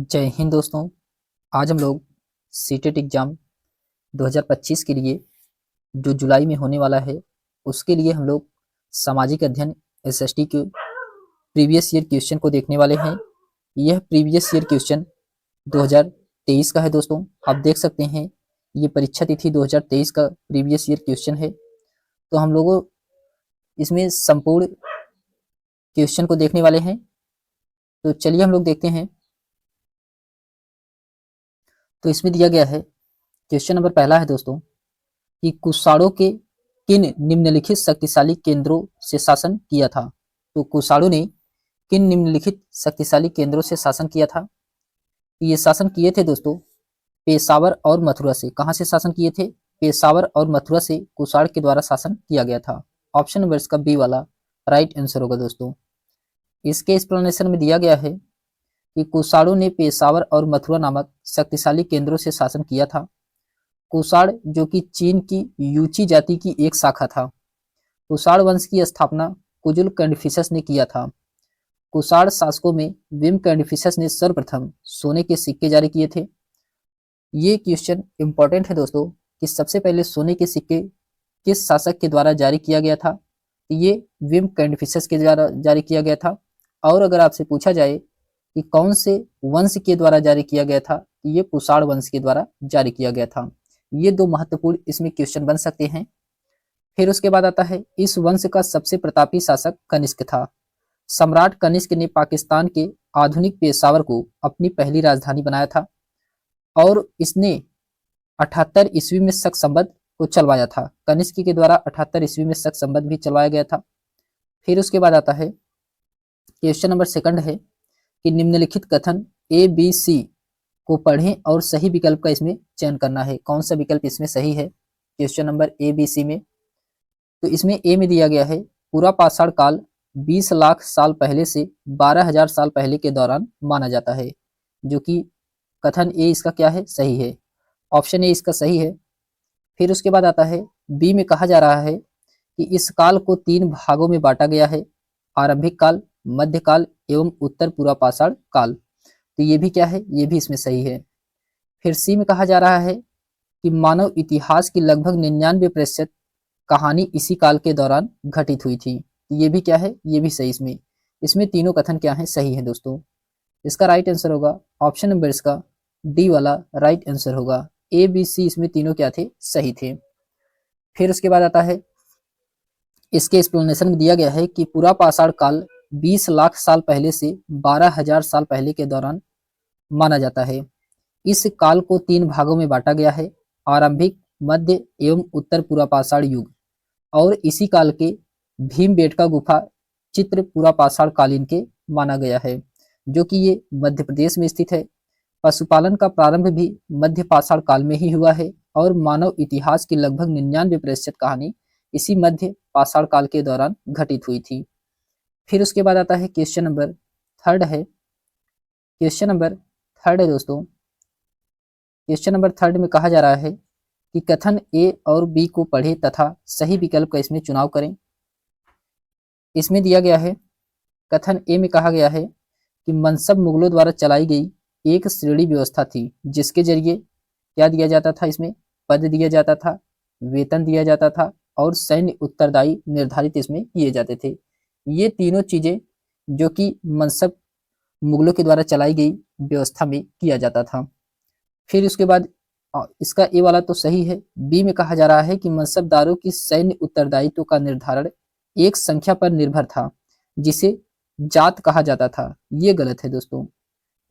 जय हिंद दोस्तों। आज हम लोग सीटेट एग्ज़ाम 2025 के लिए जो जुलाई में होने वाला है उसके लिए हम लोग सामाजिक अध्ययन एसएसटी के प्रीवियस ईयर क्वेश्चन को देखने वाले हैं। यह प्रीवियस ईयर क्वेश्चन 2023 का है दोस्तों। आप देख सकते हैं ये परीक्षा तिथि 2023 का प्रीवियस ईयर क्वेश्चन है। तो हम लोगों इसमें संपूर्ण क्वेश्चन को देखने वाले हैं। तो चलिए हम लोग देखते हैं। तो इसमें दिया गया है क्वेश्चन नंबर पहला है दोस्तों कि कुषाणों के किन निम्नलिखित शक्तिशाली केंद्रों से शासन किया था। तो कुषाणों ने किन निम्नलिखित शक्तिशाली केंद्रों से शासन किया था। ये शासन किए थे दोस्तों पेशावर और मथुरा से। कहां से शासन किए थे? पेशावर और मथुरा से कुषाण के द्वारा शासन किया गया था। ऑप्शन नंबर इसका बी वाला राइट आंसर होगा दोस्तों। इसके एक्सप्लेनेशन में दिया गया है कि कुषाणों ने पेशावर और मथुरा नामक शक्तिशाली केंद्रों से शासन किया था। कुषाण जो कि चीन की यूची जाति की एक शाखा था। कुषाण वंश की स्थापना कुजुल कनिफिसस ने किया था। कुषाण शासकों में विम कनिफिसस ने सर्वप्रथम सोने के सिक्के जारी किए थे। ये क्वेश्चन इंपॉर्टेंट है दोस्तों कि सबसे पहले सोने के सिक्के किस शासक के द्वारा जारी किया गया था। ये विम कनिफिसस के द्वारा जारी किया गया था। और अगर आपसे पूछा जाए कि कौन से वंश के द्वारा जारी किया गया था, तो ये कुषाण वंश के द्वारा जारी किया गया था। ये दो महत्वपूर्ण इसमें क्वेश्चन बन सकते हैं। फिर उसके बाद आता है इस वंश का सबसे प्रतापी शासक कनिष्क था। सम्राट कनिष्क ने पाकिस्तान के आधुनिक पेशावर को अपनी पहली राजधानी बनाया था और इसने 78 ईस्वी में शक संवत को चलवाया था। कनिष्क के द्वारा 78 ईस्वी में शक संवत भी चलवाया गया था। फिर उसके बाद आता है क्वेश्चन नंबर सेकंड है कि निम्नलिखित कथन ए बी सी को पढ़ें और सही विकल्प का इसमें चयन करना है। कौन सा विकल्प इसमें सही है question number A B C में? तो इसमें ए में दिया गया है पूरा पाषाण काल 20 लाख साल पहले से 12,000 साल पहले के दौरान माना जाता है, जो कि कथन ए इसका क्या है? सही है। ऑप्शन ए इसका सही है। फिर उसके बाद आता है बी में कहा जा रहा है कि इस काल को 3 भागों में बांटा गया है, आरंभिक काल, मध्यकाल एवं उत्तर पूर्व पाषाण काल। तो ये भी क्या है? ये भी इसमें सही है। फिर सी में कहा जा रहा है कि मानव इतिहास की लगभग 99% कहानी इसी काल के दौरान घटित हुई थी। ये भी क्या है? ये भी सही इसमें। इसमें तीनों कथन क्या है? सही है दोस्तों। इसका राइट आंसर होगा ऑप्शन नंबर इसका डी वाला राइट आंसर होगा। ए बी सी इसमें तीनों क्या थे? सही थे। फिर उसके बाद आता है इसके एक्सप्लेनेशन में दिया गया है कि पूरा पाषाण काल 20 लाख साल पहले से 12,000 साल पहले के दौरान माना जाता है। इस काल को 3 भागों में बांटा गया है, आरंभिक, मध्य एवं उत्तर पूर्व पाषाण युग। और इसी काल के भीमबेटका गुफा चित्र पूरा पाषाण कालीन के माना गया है, जो कि ये मध्य प्रदेश में स्थित है। पशुपालन का प्रारंभ भी मध्य पाषाण काल में ही हुआ है और मानव इतिहास की लगभग 99% कहानी इसी मध्य पाषाण काल के दौरान घटित हुई थी। फिर उसके बाद आता है क्वेश्चन नंबर थर्ड है। क्वेश्चन नंबर थर्ड है दोस्तों। क्वेश्चन नंबर थर्ड में कहा जा रहा है कि कथन ए और बी को पढ़े तथा सही विकल्प का इसमें चुनाव करें। इसमें दिया गया है कथन ए में कहा गया है कि मनसब मुगलों द्वारा चलाई गई एक श्रेणी व्यवस्था थी, जिसके जरिए क्या दिया जाता था? इसमें पद दिया जाता था, वेतन दिया जाता था और सैन्य उत्तरदायी निर्धारित इसमें किए जाते थे। ये तीनों चीजें जो कि मनसब मुगलों के द्वारा चलाई गई व्यवस्था में किया जाता था। फिर उसके बाद इसका ए वाला तो सही है। बी में कहा जा रहा है कि मनसबदारों की सैन्य उत्तरदायित्व का निर्धारण एक संख्या पर निर्भर था, जिसे जात कहा जाता था। ये गलत है दोस्तों।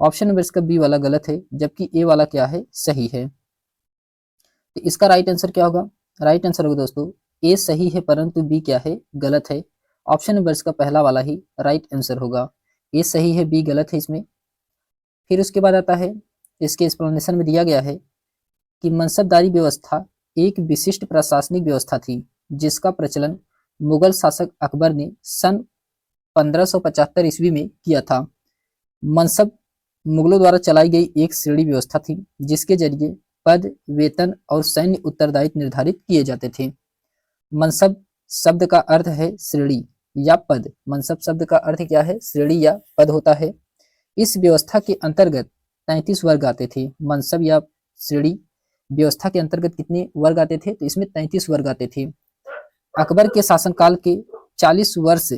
ऑप्शन नंबर इसका बी वाला गलत है, जबकि ए वाला क्या है? सही है। तो इसका राइट आंसर क्या होगा? राइट आंसर होगा दोस्तों ए सही है, परंतु बी क्या है? गलत है। ऑप्शन नंबर इसका पहला वाला ही राइट आंसर होगा। ए सही है, बी गलत है इसमें। फिर उसके बाद आता है इसके एक्सप्लेनेशन में दिया गया है कि मनसबदारी व्यवस्था एक विशिष्ट प्रशासनिक व्यवस्था थी, जिसका प्रचलन मुगल शासक अकबर ने सन 1575 ईस्वी में किया था। मनसब मुगलों द्वारा चलाई गई एक श्रेणी व्यवस्था थी, जिसके जरिए पद, वेतन और सैन्य उत्तरदायित्व निर्धारित किए जाते थे। मनसब शब्द का अर्थ है श्रेणी या पद। मनसब शब्द का अर्थ क्या है? श्रेणी या पद होता है। इस व्यवस्था के अंतर्गत 33 वर्ग आते थे। मनसब या श्रेणी व्यवस्था के अंतर्गत कितने वर्ग आते थे? तो इसमें 33 वर्ग आते थे। अकबर के शासनकाल के 40 वर्ष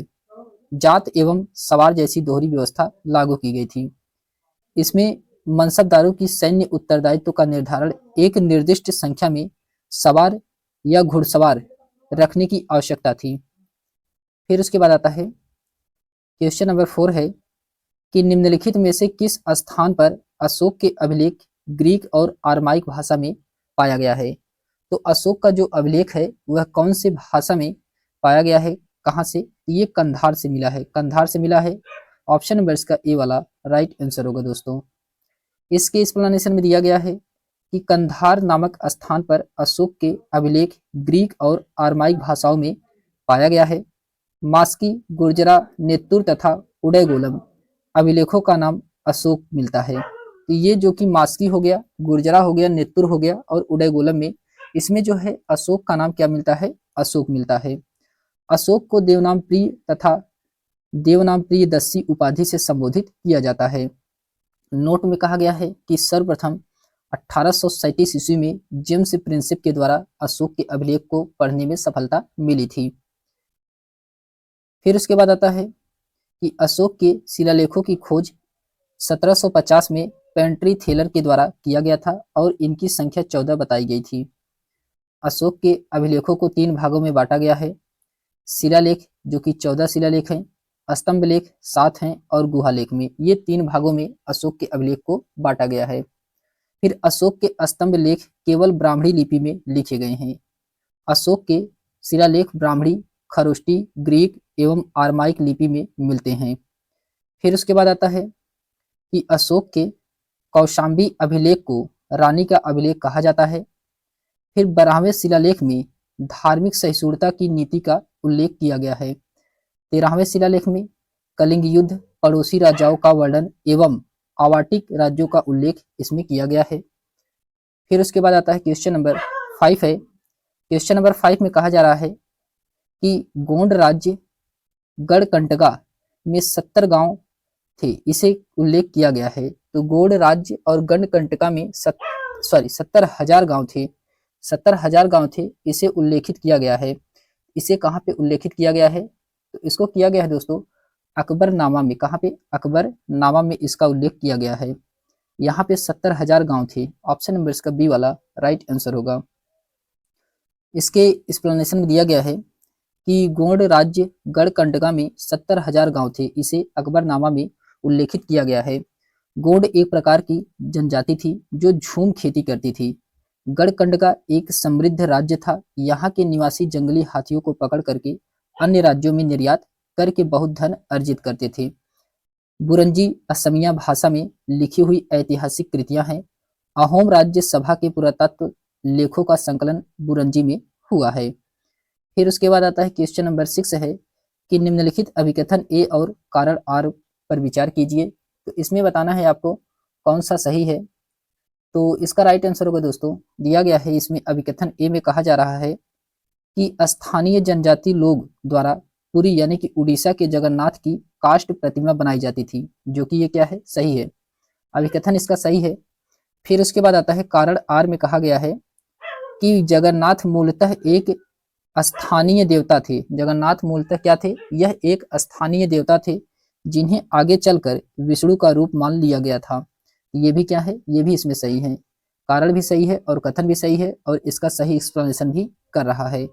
जात एवं सवार जैसी दोहरी व्यवस्था लागू की गई थी। इसमें मनसबदारों की सैन्य उत्तरदायित्व का निर्धारण एक निर्दिष्ट संख्या में सवार या घुड़सवार रखने की आवश्यकता थी। फिर उसके बाद आता है क्वेश्चन नंबर 4 है कि निम्नलिखित में से किस स्थान पर अशोक के अभिलेख ग्रीक और आरमाइक भाषा में पाया गया है? तो अशोक का जो अभिलेख है वह कौन से भाषा में पाया गया है, कहाँ से? ये कंधार से मिला है, कंधार से मिला है। ऑप्शन नंबर इसका ए वाला राइट आंसर होगा दोस्तों। इसके एक्सप्लेनेशन में दिया गया है कि कंधार नामक स्थान पर अशोक के अभिलेख ग्रीक और आरमाइक भाषाओं में पाया गया है। मास्की, गुर्जरा, नेत्तुर तथा उदयगोलम अभिलेखों का नाम अशोक मिलता है। तो ये जो कि मास्की हो गया, गुर्जरा हो गया, नेत्तुर हो गया और उदयगोलम में इसमें जो है अशोक का नाम क्या मिलता है? अशोक मिलता है। अशोक को देवनाम प्रिय तथा देवनाम प्रिय दस्सी उपाधि से संबोधित किया जाता है। नोट में कहा गया है कि सर्वप्रथम 1837 ईस्वी में जेम्स प्रिंसिप के द्वारा अशोक के अभिलेख को पढ़ने में सफलता मिली थी। फिर उसके बाद आता है कि अशोक के शिलालेखों की खोज 1750 में पेंट्री थेलर के द्वारा किया गया था और इनकी संख्या 14 बताई गई थी। अशोक के अभिलेखों को 3 भागों में बांटा गया है। शिलालेख जो कि 14 शिलालेख हैं, स्तंभ लेख 7 हैं और गुहा लेख में, ये 3 भागों में अशोक के अभिलेख को बांटा गया है। फिर अशोक के स्तंभ लेख केवल ब्राह्मणी लिपि में लिखे गए हैं। अशोक के शिलालेख ब्राह्मणी, खरोष्टी, ग्रीक एवं आरमाइक लिपि में मिलते हैं। फिर उसके बाद आता है कि अशोक के कौशाम्बी अभिलेख को रानी का अभिलेख कहा जाता है। फिर 12वें शिलालेख में धार्मिक सहिष्णुता की नीति का उल्लेख किया गया है। 13वें शिलालेख में कलिंग युद्ध, पड़ोसी राजाओं का वर्णन एवं आवाटिक राज्यों का उल्लेख इसमें किया गया है। फिर उसके बाद आता है क्वेश्चन नंबर 5 है। क्वेश्चन नंबर 5 में कहा जा रहा है कि गोंड राज्य गढ़कंटका में 70 गांव थे, इसे उल्लेख किया गया है। तो गोंड राज्य और गढ़कंटका में 70,000 गांव थे, 70,000 गांव थे, इसे उल्लेखित किया गया है। इसे कहाँ पे उल्लेखित किया गया है? तो इसको किया गया है दोस्तों अकबरनामा में। कहाँ पे? अकबरनामा में इसका उल्लेख किया गया है। यहाँ पे 70,000 गांव थे। ऑप्शन नंबर इसका बी वाला राइट आंसर होगा। इसके एक्सप्लेनेशन में दिया गया है कि गोंड राज्य गढ़कंटका में 70,000 गांव थे, इसे अकबरनामा में उल्लेखित किया गया है। गोंड एक प्रकार की जनजाति थी जो झूम खेती करती थी। गढ़कंटका एक समृद्ध राज्य था। यहाँ के निवासी जंगली हाथियों को पकड़ करके अन्य राज्यों में निर्यात करके बहुत धन अर्जित करते थे। बुरंजी असमिया भाषा में लिखी हुई ऐतिहासिक कृतियां हैं। अहोम राज्य सभा के पुरातत्व लेखों का संकलन बुरंजी में हुआ है। फिर उसके बाद आता है क्वेश्चन नंबर 6 है कि निम्नलिखित अभिकथन ए और कारण आर पर विचार कीजिए। तो इसमें बताना है आपको कौन सा सही है। तो इसका राइट आंसर होगा दोस्तों, दिया गया है इसमें अभिकथन ए में कहा जा रहा है कि स्थानीय जनजाति लोग द्वारा पुरी यानी कि उड़ीसा के जगन्नाथ की काष्ठ प्रतिमा बनाई जाती थी, जो कि ये क्या है? सही है। अभिकथन इसका सही है। फिर उसके बाद आता है कारण आर में कहा गया है कि जगन्नाथ मूलतः एक स्थानीय देवता थे। जगन्नाथ मूलतः क्या थे? यह एक स्थानीय देवता थे जिन्हें आगे चलकर विष्णु का रूप मान लिया गया था। ये भी क्या है? ये भी इसमें सही है। कारण भी सही है और कथन भी सही है और इसका सही एक्सप्लेनेशन भी कर रहा है।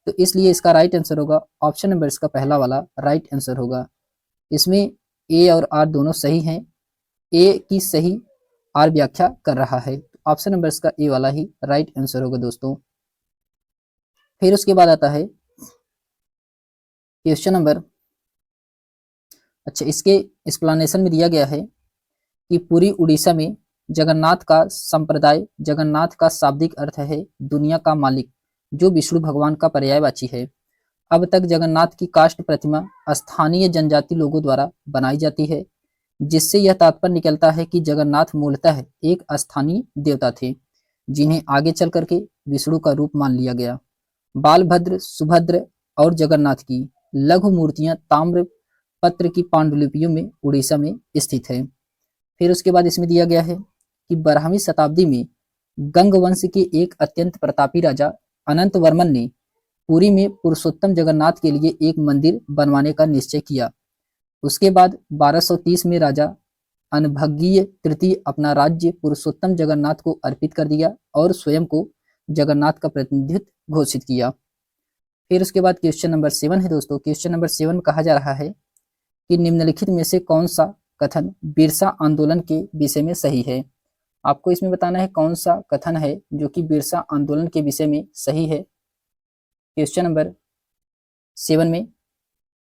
तो इसलिए इसका राइट आंसर होगा ऑप्शन नंबर इसका पहला वाला राइट आंसर होगा। इसमें ए और आर दोनों सही हैं। ए की सही आर व्याख्या कर रहा है। ऑप्शन नंबर इसका ए वाला ही राइट आंसर होगा दोस्तों। फिर उसके बाद आता है क्वेश्चन नंबर, अच्छा इसके एक्सप्लेनेशन में दिया गया है कि पूरी उड़ीसा में जगन्नाथ का संप्रदाय, जगन्नाथ का शाब्दिक अर्थ है दुनिया का मालिक, जो विष्णु भगवान का पर्यायवाची है। अब तक जगन्नाथ की काष्ठ प्रतिमा स्थानीय जनजाति लोगों द्वारा बनाई जाती है, जिससे यह तात्पर्य निकलता है कि जगन्नाथ मूलतः एक स्थानीय देवता थे जिन्हें आगे चल करके विष्णु का रूप मान लिया गया। बालभद्र, सुभद्र और जगन्नाथ की लघु मूर्तियां ताम्र पत्र की पांडुलिपियों में उड़ीसा में स्थित है। फिर उसके बाद इसमें दिया गया है कि 12वीं शताब्दी में गंग वंश के एक अत्यंत प्रतापी राजा अनंत वर्मन ने पुरी में पुरुषोत्तम जगन्नाथ के लिए एक मंदिर बनवाने का निश्चय किया। उसके बाद 1230 में राजा अनभगीय तृतीय अपना राज्य पुरुषोत्तम जगन्नाथ को अर्पित कर दिया और स्वयं को जगन्नाथ का प्रतिनिधित्व घोषित किया। फिर उसके बाद क्वेश्चन नंबर 7 है दोस्तों। क्वेश्चन नंबर 7 में कहा जा रहा है कि निम्नलिखित में से कौन सा कथन बिरसा आंदोलन के विषय में सही है। आपको इसमें बताना है कौन सा कथन है जो कि बिरसा आंदोलन के विषय में सही है। क्वेश्चन नंबर 7 में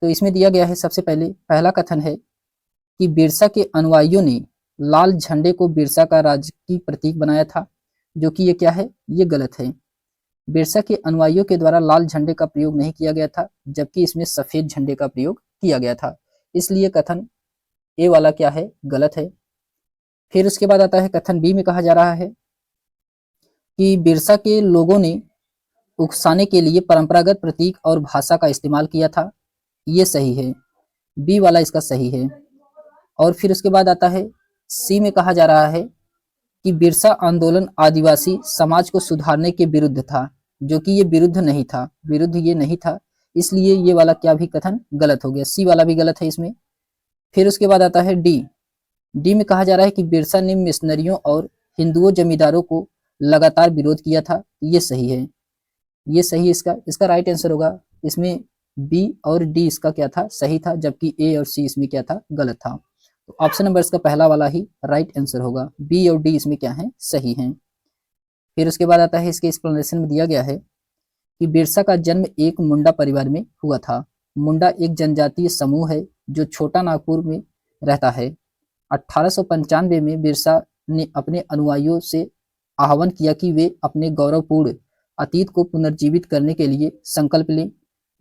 तो इसमें दिया गया है, सबसे पहले पहला कथन है कि बिरसा के अनुयायियों ने लाल झंडे को बिरसा का राजकीय प्रतीक बनाया था, जो कि ये क्या है, ये गलत है। बिरसा के अनुयायियों के द्वारा लाल झंडे का प्रयोग नहीं किया गया था, जबकि इसमें सफेद झंडे का प्रयोग किया गया था, इसलिए कथन ए वाला क्या है, गलत है। फिर उसके बाद आता है कथन बी में कहा जा रहा है कि बिरसा के लोगों ने उकसाने के लिए परंपरागत प्रतीक और भाषा का इस्तेमाल किया था, ये सही है, बी वाला इसका सही है। और फिर उसके बाद आता है सी में कहा जा रहा है कि बिरसा आंदोलन आदिवासी समाज को सुधारने के विरुद्ध था, जो कि ये विरुद्ध नहीं था, विरुद्ध ये नहीं था, इसलिए ये वाला क्या भी कथन गलत हो गया, सी वाला भी गलत है इसमें। फिर उसके बाद आता है डी में कहा जा रहा है कि बिरसा ने मिशनरियों और हिंदुओं जमींदारों को लगातार विरोध किया था, ये सही है, ये सही इसका राइट आंसर होगा। इसमें बी और डी इसका क्या था, सही था, जबकि ए और सी इसमें क्या था, गलत था। तो ऑप्शन नंबर इसका पहला वाला ही राइट आंसर होगा, बी और डी इसमें क्या है, सही हैं। फिर उसके बाद आता है इसके एक्सप्लेनेशन में दिया गया है कि बिरसा का जन्म एक मुंडा परिवार में हुआ था। मुंडा एक जनजातीय समूह है जो छोटा नागपुर में रहता है। 1895 में बिरसा ने अपने अनुयायियों से आह्वान किया कि वे अपने गौरवपूर्ण अतीत को पुनर्जीवित करने के लिए संकल्प लें।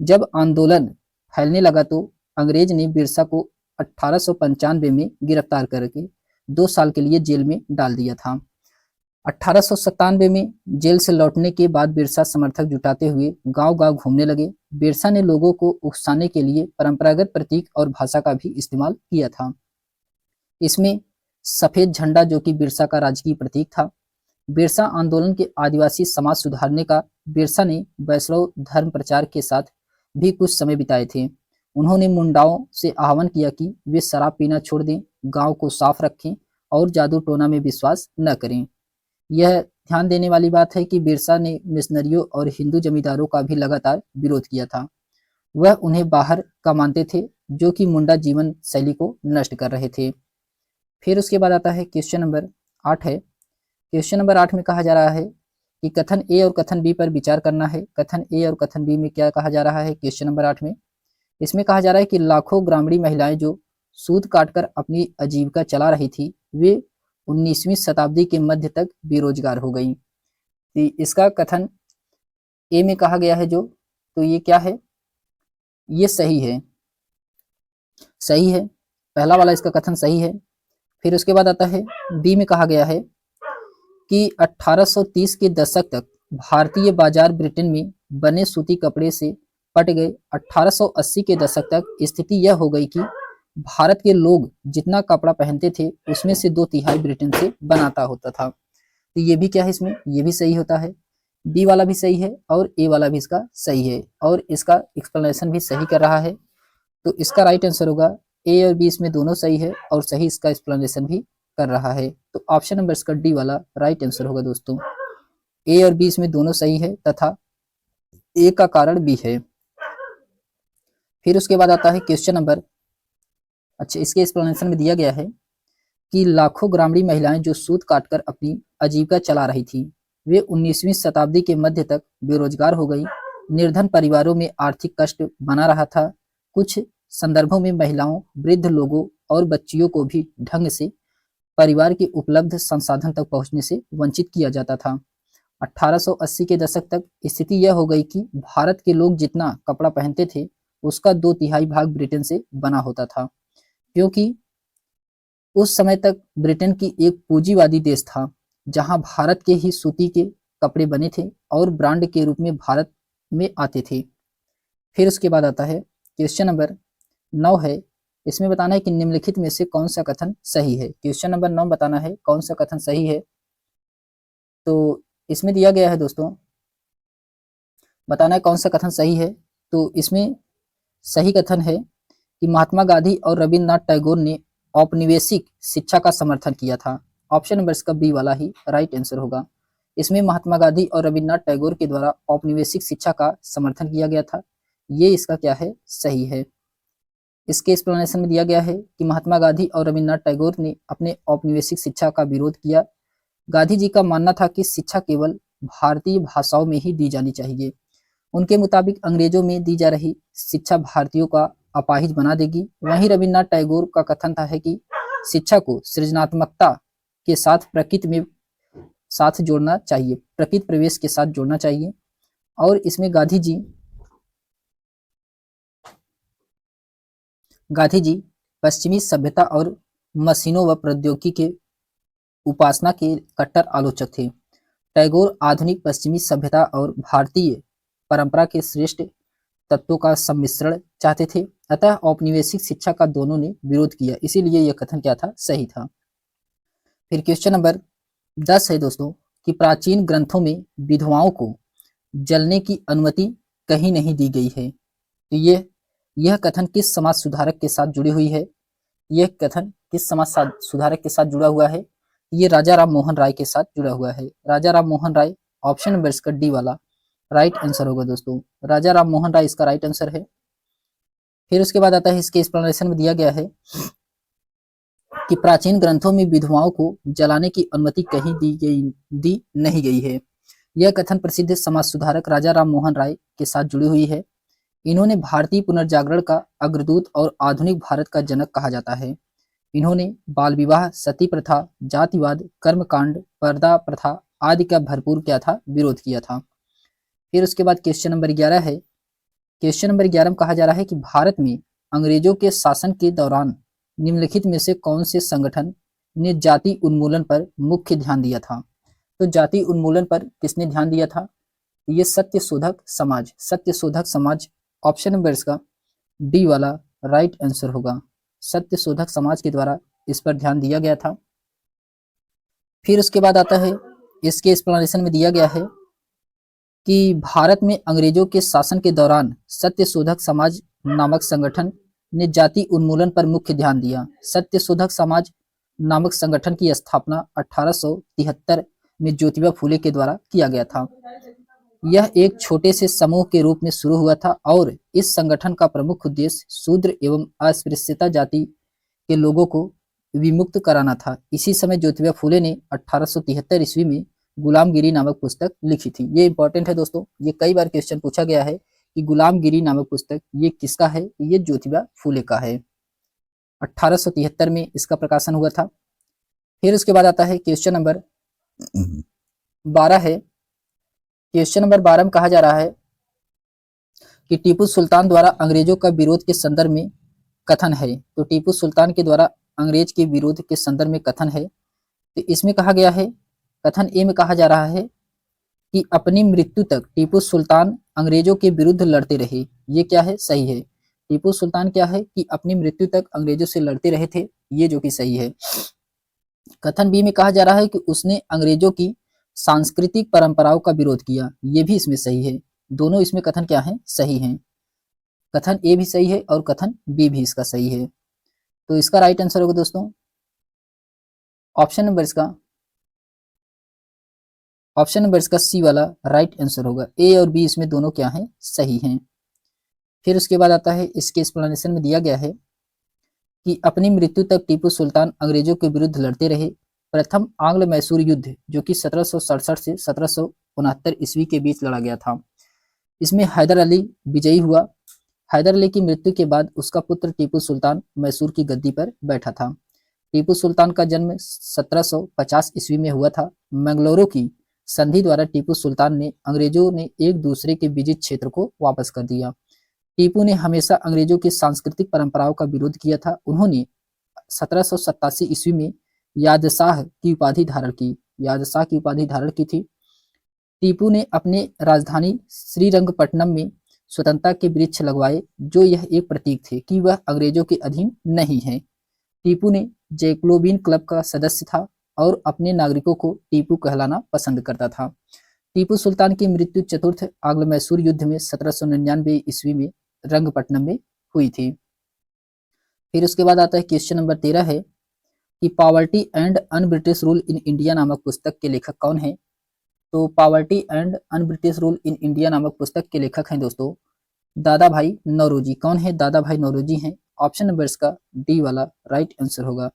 जब आंदोलन फैलने लगा तो अंग्रेज ने बिरसा को 1895 में गिरफ्तार करके 2 साल के लिए जेल में डाल दिया था। 1897 में जेल से लौटने के बाद बिरसा समर्थक जुटाते हुए गांव-गांव घूमने लगे। बिरसा ने लोगों को उकसाने के लिए परंपरागत प्रतीक और भाषा का भी इस्तेमाल किया था। इसमें सफेद झंडा, जो कि बिरसा का राजकीय प्रतीक था। बिरसा आंदोलन के आदिवासी समाज सुधारने का बिरसा ने वैष्णव धर्म प्रचार के साथ भी कुछ समय बिताए थे। उन्होंने मुंडाओं से आह्वान किया कि वे शराब पीना छोड़ दें, गांव को साफ रखें और जादू टोना में विश्वास न करें। यह ध्यान देने वाली बात है कि बिरसा ने मिशनरियों और हिंदू जमींदारों का भी लगातार विरोध किया था। वह उन्हें बाहर का मानते थे, जो कि मुंडा जीवन शैली को नष्ट कर रहे थे। फिर उसके बाद आता है क्वेश्चन नंबर 8 है। क्वेश्चन नंबर 8 में कहा जा रहा है कि कथन ए और कथन बी पर विचार करना है। कथन ए और कथन बी में क्या कहा जा रहा है क्वेश्चन नंबर 8 में? इसमें कहा जा रहा है कि लाखों ग्रामीण महिलाएं जो सूत काटकर अपनी आजीविका चला रही थी, वे 19वीं शताब्दी के मध्य तक बेरोजगार हो गई। इसका कथन ए में कहा गया है जो, तो ये क्या है, ये सही है, सही है, पहला वाला इसका कथन सही है। फिर उसके बाद आता है बी में कहा गया है कि 1830 के दशक तक भारतीय बाजार ब्रिटेन में बने सूती कपड़े से पट गए। 1880 के दशक तक स्थिति यह हो गई कि भारत के लोग जितना कपड़ा पहनते थे उसमें से 2/3 ब्रिटेन से बनाता होता था। तो ये भी क्या है, इसमें ये भी सही होता है, बी वाला भी सही है और ए वाला भी इसका सही है, और इसका एक्सप्लेनेशन भी सही कर रहा है। तो इसका राइट आंसर होगा ए और बी, इसमें दोनों सही है और सही इसका एक्सप्लेनेशन भी कर रहा है। तो ऑप्शन नंबर इसका डी वाला राइट आंसर होगा दोस्तों। ए और बी इसमें दोनों सही है तथा ए का कारण बी है। फिर उसके बाद आता है क्वेश्चन नंबर, अच्छा, इसके एक्सप्लेनेशन में दिया गया है कि लाखों ग्रामीण महिलाएं जो सूत काटकर अपनी आजीविका चला रही थी, वे 19वीं शताब्दी के मध्य तक बेरोजगार हो गई। निर्धन परिवारों में आर्थिक कष्ट बना रहा था। कुछ संदर्भों में महिलाओं, वृद्ध लोगों और बच्चियों को भी ढंग से परिवार के उपलब्ध संसाधन तक पहुंचने से वंचित किया जाता था। 1880 के दशक तक स्थिति यह हो गई कि भारत के लोग जितना कपड़ा पहनते थे उसका 2/3 भाग ब्रिटेन से बना होता था, क्योंकि उस समय तक ब्रिटेन की एक पूंजीवादी देश था जहां भारत के ही सूती के कपड़े बने थे और ब्रांड के रूप में भारत में आते थे। फिर उसके बाद आता है क्वेश्चन नंबर 9 है। इसमें बताना है कि निम्नलिखित में से कौन सा कथन सही है। क्वेश्चन नंबर 9 बताना है कौन सा कथन सही है। तो इसमें दिया गया है दोस्तों, बताना है कौन सा कथन सही है। तो इसमें सही कथन है कि महात्मा गांधी और रविन्द्रनाथ टैगोर ने औपनिवेशिक शिक्षा का समर्थन किया था। ऑप्शन नंबर इसका बी वाला ही राइट आंसर होगा। इसमें महात्मा गांधी और रविन्द्रनाथ टैगोर के द्वारा औपनिवेशिक शिक्षा का समर्थन किया गया था। ये इसका क्या है, सही है। इसके एक्सप्लेनेशन में दिया गया है कि महात्मा गांधी और रविन्द्रनाथ टैगोर ने अपने औपनिवेशिक शिक्षा का विरोध किया। गांधी जी का मानना था कि शिक्षा केवल भारतीय भाषाओं में ही दी जानी चाहिए। उनके मुताबिक अंग्रेजों में दी जा रही शिक्षा भारतीयों का अपाहिज बना देगी। वहीं रविन्द्रनाथ टैगोर का कथन था है कि शिक्षा को सृजनात्मकता के साथ प्रकृति में साथ जोड़ना चाहिए, प्रकृति प्रवेश के साथ जोड़ना चाहिए। और इसमें गांधी जी पश्चिमी सभ्यता और मशीनों व प्रौद्योगिकी के उपासना के कट्टर आलोचक थे। टैगोर आधुनिक पश्चिमी सभ्यता और भारतीय परंपरा के श्रेष्ठ तत्वों का सम्मिश्रण चाहते थे। अतः औपनिवेशिक शिक्षा का दोनों ने विरोध किया, इसीलिए यह कथन क्या था, सही था। फिर क्वेश्चन नंबर 10 है दोस्तों कि प्राचीन ग्रंथों में विधवाओं को जलने की अनुमति कहीं नहीं दी गई है। तो यह कथन किस समाज सुधारक के साथ जुड़ी हुई है? यह कथन किस समाज सुधारक के साथ जुड़ा हुआ है? ये राजा राम मोहन राय के साथ जुड़ा हुआ है। राजा राम मोहन राय, ऑप्शन नंबर इसका डी वाला राइट आंसर होगा दोस्तों। राजा राम मोहन राय इसका राइट आंसर है। फिर उसके बाद आता है, इसके एक्सप्लेनेशन में दिया गया है कि प्राचीन ग्रंथों में विधवाओं को जलाने की अनुमति कहीं दी नहीं गई है। यह कथन प्रसिद्ध समाज सुधारक राजा राम मोहन राय के साथ जुड़ी हुई है। इन्होंने भारतीय पुनर्जागरण का अग्रदूत और आधुनिक भारत का जनक कहा जाता है। इन्होंने बाल विवाह, सती प्रथा, जातिवाद, कर्मकांड, पर्दा प्रथा आदि का भरपूर क्या था, विरोध किया था। फिर उसके बाद क्वेश्चन नंबर 11 है। क्वेश्चन नंबर 11 में कहा जा रहा है कि भारत में अंग्रेजों के शासन के दौरान निम्नलिखित में से कौन से संगठन ने जाति उन्मूलन पर मुख्य ध्यान दिया था? तो जाति उन्मूलन पर किसने ध्यान दिया था? ये सत्यशोधक समाज। सत्यशोधक समाज, ऑप्शन नंबर इसका डी वाला राइट आंसर होगा। सत्यशोधक समाज के द्वारा इस पर ध्यान दिया गया था। फिर उसके बाद आता है, इसके एक्सप्लेनेशन में दिया गया है कि भारत में अंग्रेजों के शासन के दौरान सत्यशोधक समाज नामक संगठन ने जाति उन्मूलन पर मुख्य ध्यान दिया। सत्यशोधक समाज नामक संगठन की स्थापना 1873 में ज्योतिबा फूले के द्वारा किया गया था। यह एक छोटे से समूह के रूप में शुरू हुआ था और इस संगठन का प्रमुख उद्देश्य शूद्र एवं अस्पृश्यता जाति के लोगों को विमुक्त कराना था। इसी समय ज्योतिबा फूले ने 1873 ईस्वी में गुलामगिरी नामक पुस्तक लिखी थी। ये इंपॉर्टेंट है दोस्तों, ये कई बार क्वेश्चन पूछा गया है कि गुलामगिरी नामक पुस्तक ये किसका है? ये ज्योतिबा फूले का है। 1873 में इसका प्रकाशन हुआ था। फिर उसके बाद आता है क्वेश्चन नंबर 12 है। क्वेश्चन नंबर 12 में कहा जा रहा है कि टीपू सुल्तान द्वारा अंग्रेजों का विरोध के संदर्भ में कथन है। तो टीपू सुल्तान के द्वारा अंग्रेज के विरोध के संदर्भ में कथन है। तो इसमें कहा गया है, कथन ए में कहा जा रहा है कि अपनी मृत्यु तक टीपू सुल्तान अंग्रेजों के विरुद्ध लड़ते रहे। ये क्या है, सही है। टीपू सुल्तान क्या है कि अपनी मृत्यु तक अंग्रेजों से लड़ते रहे थे, ये जो कि सही है। कथन बी में कहा जा रहा है कि उसने अंग्रेजों की सांस्कृतिक परंपराओं का विरोध किया। ये भी इसमें सही है। दोनों इसमें कथन क्या है, सही हैं। कथन ए भी सही है और कथन बी भी इसका सही है। तो इसका राइट आंसर होगा दोस्तों ऑप्शन नंबर इसका सी वाला राइट आंसर होगा। ए और बी इसमें दोनों क्या हैं, सही हैं। फिर उसके बाद आता है, इसके एक्सप्लेनेशन में दिया गया है कि अपनी मृत्यु तक टीपू सुल्तान अंग्रेजों के विरुद्ध लड़ते रहे। प्रथम आंग्ल मैसूर युद्ध जो कि 1767 से 1769 ईस्वी के बीच लड़ा गया था, इसमें हैदर अली विजयी हुआ। हैदर अली की मृत्यु के बाद उसका पुत्र टीपू सुल्तान मैसूर की गद्दी पर बैठा था। टीपू सुल्तान का जन्म 1750 ईस्वी में हुआ था। मंगलोरों की संधि द्वारा टीपू सुल्तान ने अंग्रेजों ने एक दूसरे के विजित क्षेत्र को वापस कर दिया। टीपू ने हमेशा अंग्रेजों की सांस्कृतिक परंपराओं का विरोध किया था। उन्होंने 1787 ईस्वी में यादशाह की उपाधि धारण की थी। टीपू ने अपने राजधानी श्रीरंगपट्टनम में स्वतंत्रता के वृक्ष लगवाए, जो यह एक प्रतीक थे कि वह अंग्रेजों के अधीन नहीं है। टीपू ने जैकोबिन क्लब का सदस्य था और अपने नागरिकों को टीपू कहलाना पसंद करता था। टीपू सुल्तान की मृत्यु चतुर्थ आंग्ल मैसूर युद्ध में 1799 ईस्वी में रंगपट्टनम में हुई थी। फिर उसके बाद आता है क्वेश्चन नंबर 13 है कि poverty and un British rule in India नामक पुस्तक के लेखक कौन है। तो poverty and un British rule in India नामक पुस्तक के लेखक हैं दोस्तों दादा भाई नौरोजी। कौन है? दादा भाई नौरोजी हैं। ऑप्शन नंबर इसका डी वाला राइट आंसर होगा।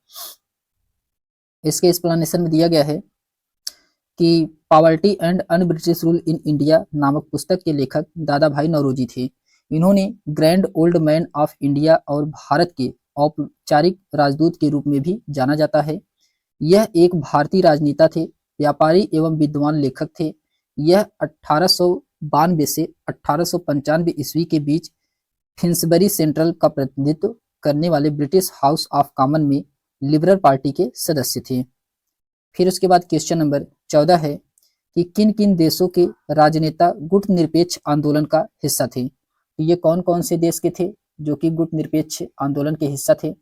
इसके एक्सप्लेनेशन में दिया गया है कि poverty and un British rule in India नामक पुस्तक के लेखक दादा भाई नौरोजी थे। इन्होंने grand old man of India और भारत के औपचारिक राजदूत के रूप में भी जाना जाता है। यह एक भारतीय राजनेता थे, व्यापारी एवं विद्वान लेखक थे। यह 1892 से 1895 ईस्वी के बीच फिन्सबरी सेंट्रल का प्रतिनिधित्व करने वाले ब्रिटिश हाउस ऑफ कॉमन में लिबरल पार्टी के सदस्य थे। फिर उसके बाद क्वेश्चन नंबर 14 है कि किन किन देशों के राजनेता गुट निरपेक्ष आंदोलन का हिस्सा थे। तो ये कौन कौन से देश के थे जो कि गुट निरपेक्ष आंदोलन के हिस्सा थे।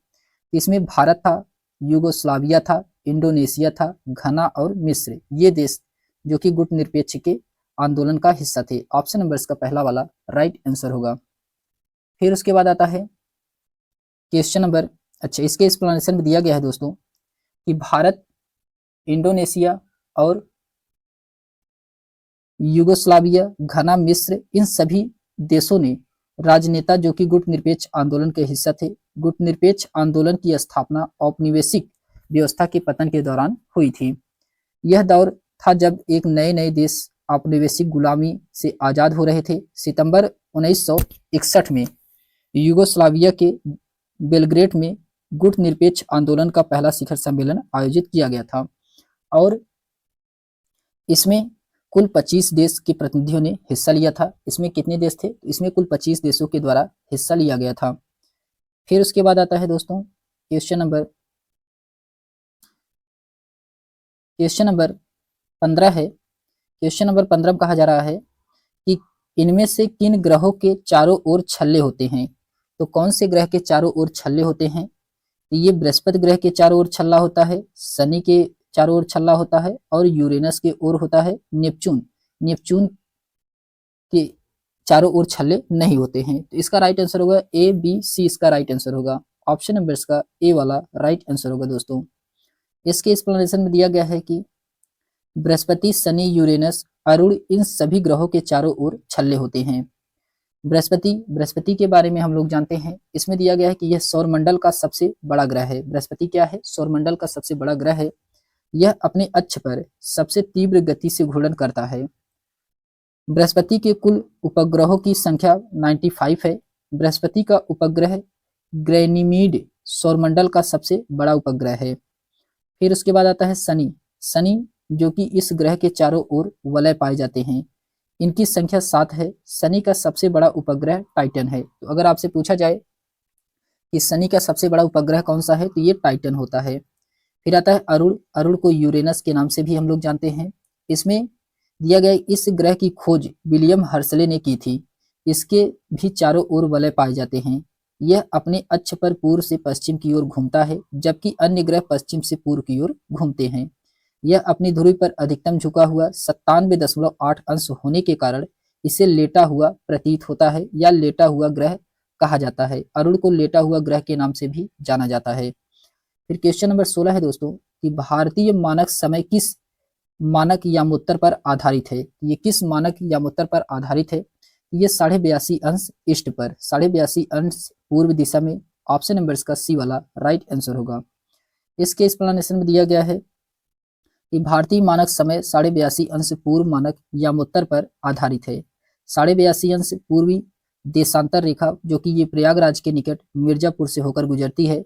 इसमें भारत था, यूगोस्लाविया था, इंडोनेशिया था, घना और मिस्र, ये देश जो कि गुट निरपेक्ष के आंदोलन का हिस्सा थे। ऑप्शन नंबर इसका पहला वाला राइट आंसर होगा। फिर उसके बाद आता है क्वेश्चन नंबर, अच्छा इसके एक्सप्लेनेशन में दिया गया है दोस्तों कि भारत, इंडोनेशिया और यूगोस्लाविया, घना, मिस्र, इन सभी देशों ने राजनेता जो कि गुट निरपेक्ष आंदोलन के हिस्सा थे। गुट निरपेक्ष आंदोलन की स्थापना औपनिवेशिक व्यवस्था के पतन के दौरान हुई थी। यह दौर था जब एक नए नए देश औपनिवेशिक गुलामी से आजाद हो रहे थे। सितंबर 1961 में यूगोस्लाविया के बेलग्रेड में गुट निरपेक्ष आंदोलन का पहला शिखर सम्मेलन आयोजित किया गया था और इसमें कुल 25 देश के प्रतिनिधियों ने हिस्सा लिया था। इसमें कितने देश थे? इसमें कुल 25 देशों के द्वारा हिस्सा लिया गया था। फिर उसके बाद आता है दोस्तों क्वेश्चन नंबर 15 है। क्वेश्चन नंबर 15 में कहा जा रहा है कि इनमें से किन ग्रहों के चारों ओर छल्ले होते हैं। तो कौन से ग्रह के चारों ओर छल्ले होते हैं? तो ये बृहस्पति ग्रह के चारों ओर छल्ला होता है, शनि के चारों ओर छल्ला होता है और यूरेनस के ओर होता है नेपच्यून। नेपच्यून के चारों ओर छल्ले नहीं होते हैं। तो इसका राइट आंसर होगा ए, बी, सी इसका राइट आंसर होगा। ऑप्शन नंबर इसका ए वाला राइट आंसर होगा दोस्तों। इसके एक्सप्लेनेशन में दिया गया है कि बृहस्पति, शनि, यूरेनस, अरुण, इन सभी ग्रहों के चारों ओर छल्ले होते हैं। बृहस्पति के बारे में हम लोग जानते हैं। इसमें दिया गया है कि यह सौरमंडल का सबसे बड़ा ग्रह है। बृहस्पति क्या है? सौरमंडल का सबसे बड़ा ग्रह है। यह अपने अक्ष पर सबसे तीव्र गति से घूर्णन करता है। बृहस्पति के कुल उपग्रहों की संख्या 95 है। बृहस्पति का उपग्रह गैनीमीड सौरमंडल का सबसे बड़ा उपग्रह है। फिर उसके बाद आता है शनि। शनि जो कि इस ग्रह के चारों ओर वलय पाए जाते हैं। इनकी संख्या 7 है। शनि का सबसे बड़ा उपग्रह टाइटन है। तो अगर आपसे पूछा जाए कि शनि का सबसे बड़ा उपग्रह कौन सा है तो ये टाइटन होता है। फिर आता है अरुण। अरुण को यूरेनस के नाम से भी हम लोग जानते हैं। इसमें दिया गया इस ग्रह की खोज विलियम हर्सले ने की थी। इसके भी चारों ओर वलय पाए जाते हैं। यह अपने अक्ष पर पूर्व से पश्चिम की ओर घूमता है, जबकि अन्य ग्रह पश्चिम से पूर्व की ओर घूमते हैं। यह अपनी धुरी पर अधिकतम झुका हुआ 97.8 अंश होने के कारण इसे लेटा हुआ प्रतीत होता है या लेटा हुआ ग्रह कहा जाता है। अरुण को लेटा हुआ ग्रह के नाम से भी जाना जाता है। फिर क्वेश्चन नंबर 16 है दोस्तों कि भारतीय मानक समय किस मानक यामोत्तर पर आधारित है। ये किस मानक यामोत्तर पर आधारित है? ये 82.5 अंश ईस्ट पर, 82.5 अंश पूर्व दिशा में। ऑप्शन नंबर इसका सी वाला राइट आंसर होगा। इसके एक्सप्लेनेशन में दिया गया है कि भारतीय मानक समय 82.5 अंश पूर्व मानक यामोत्तर पर आधारित है। 82.5 अंश पूर्वी देशांतर रेखा जो कि ये प्रयागराज के निकट मिर्जापुर से होकर गुजरती है।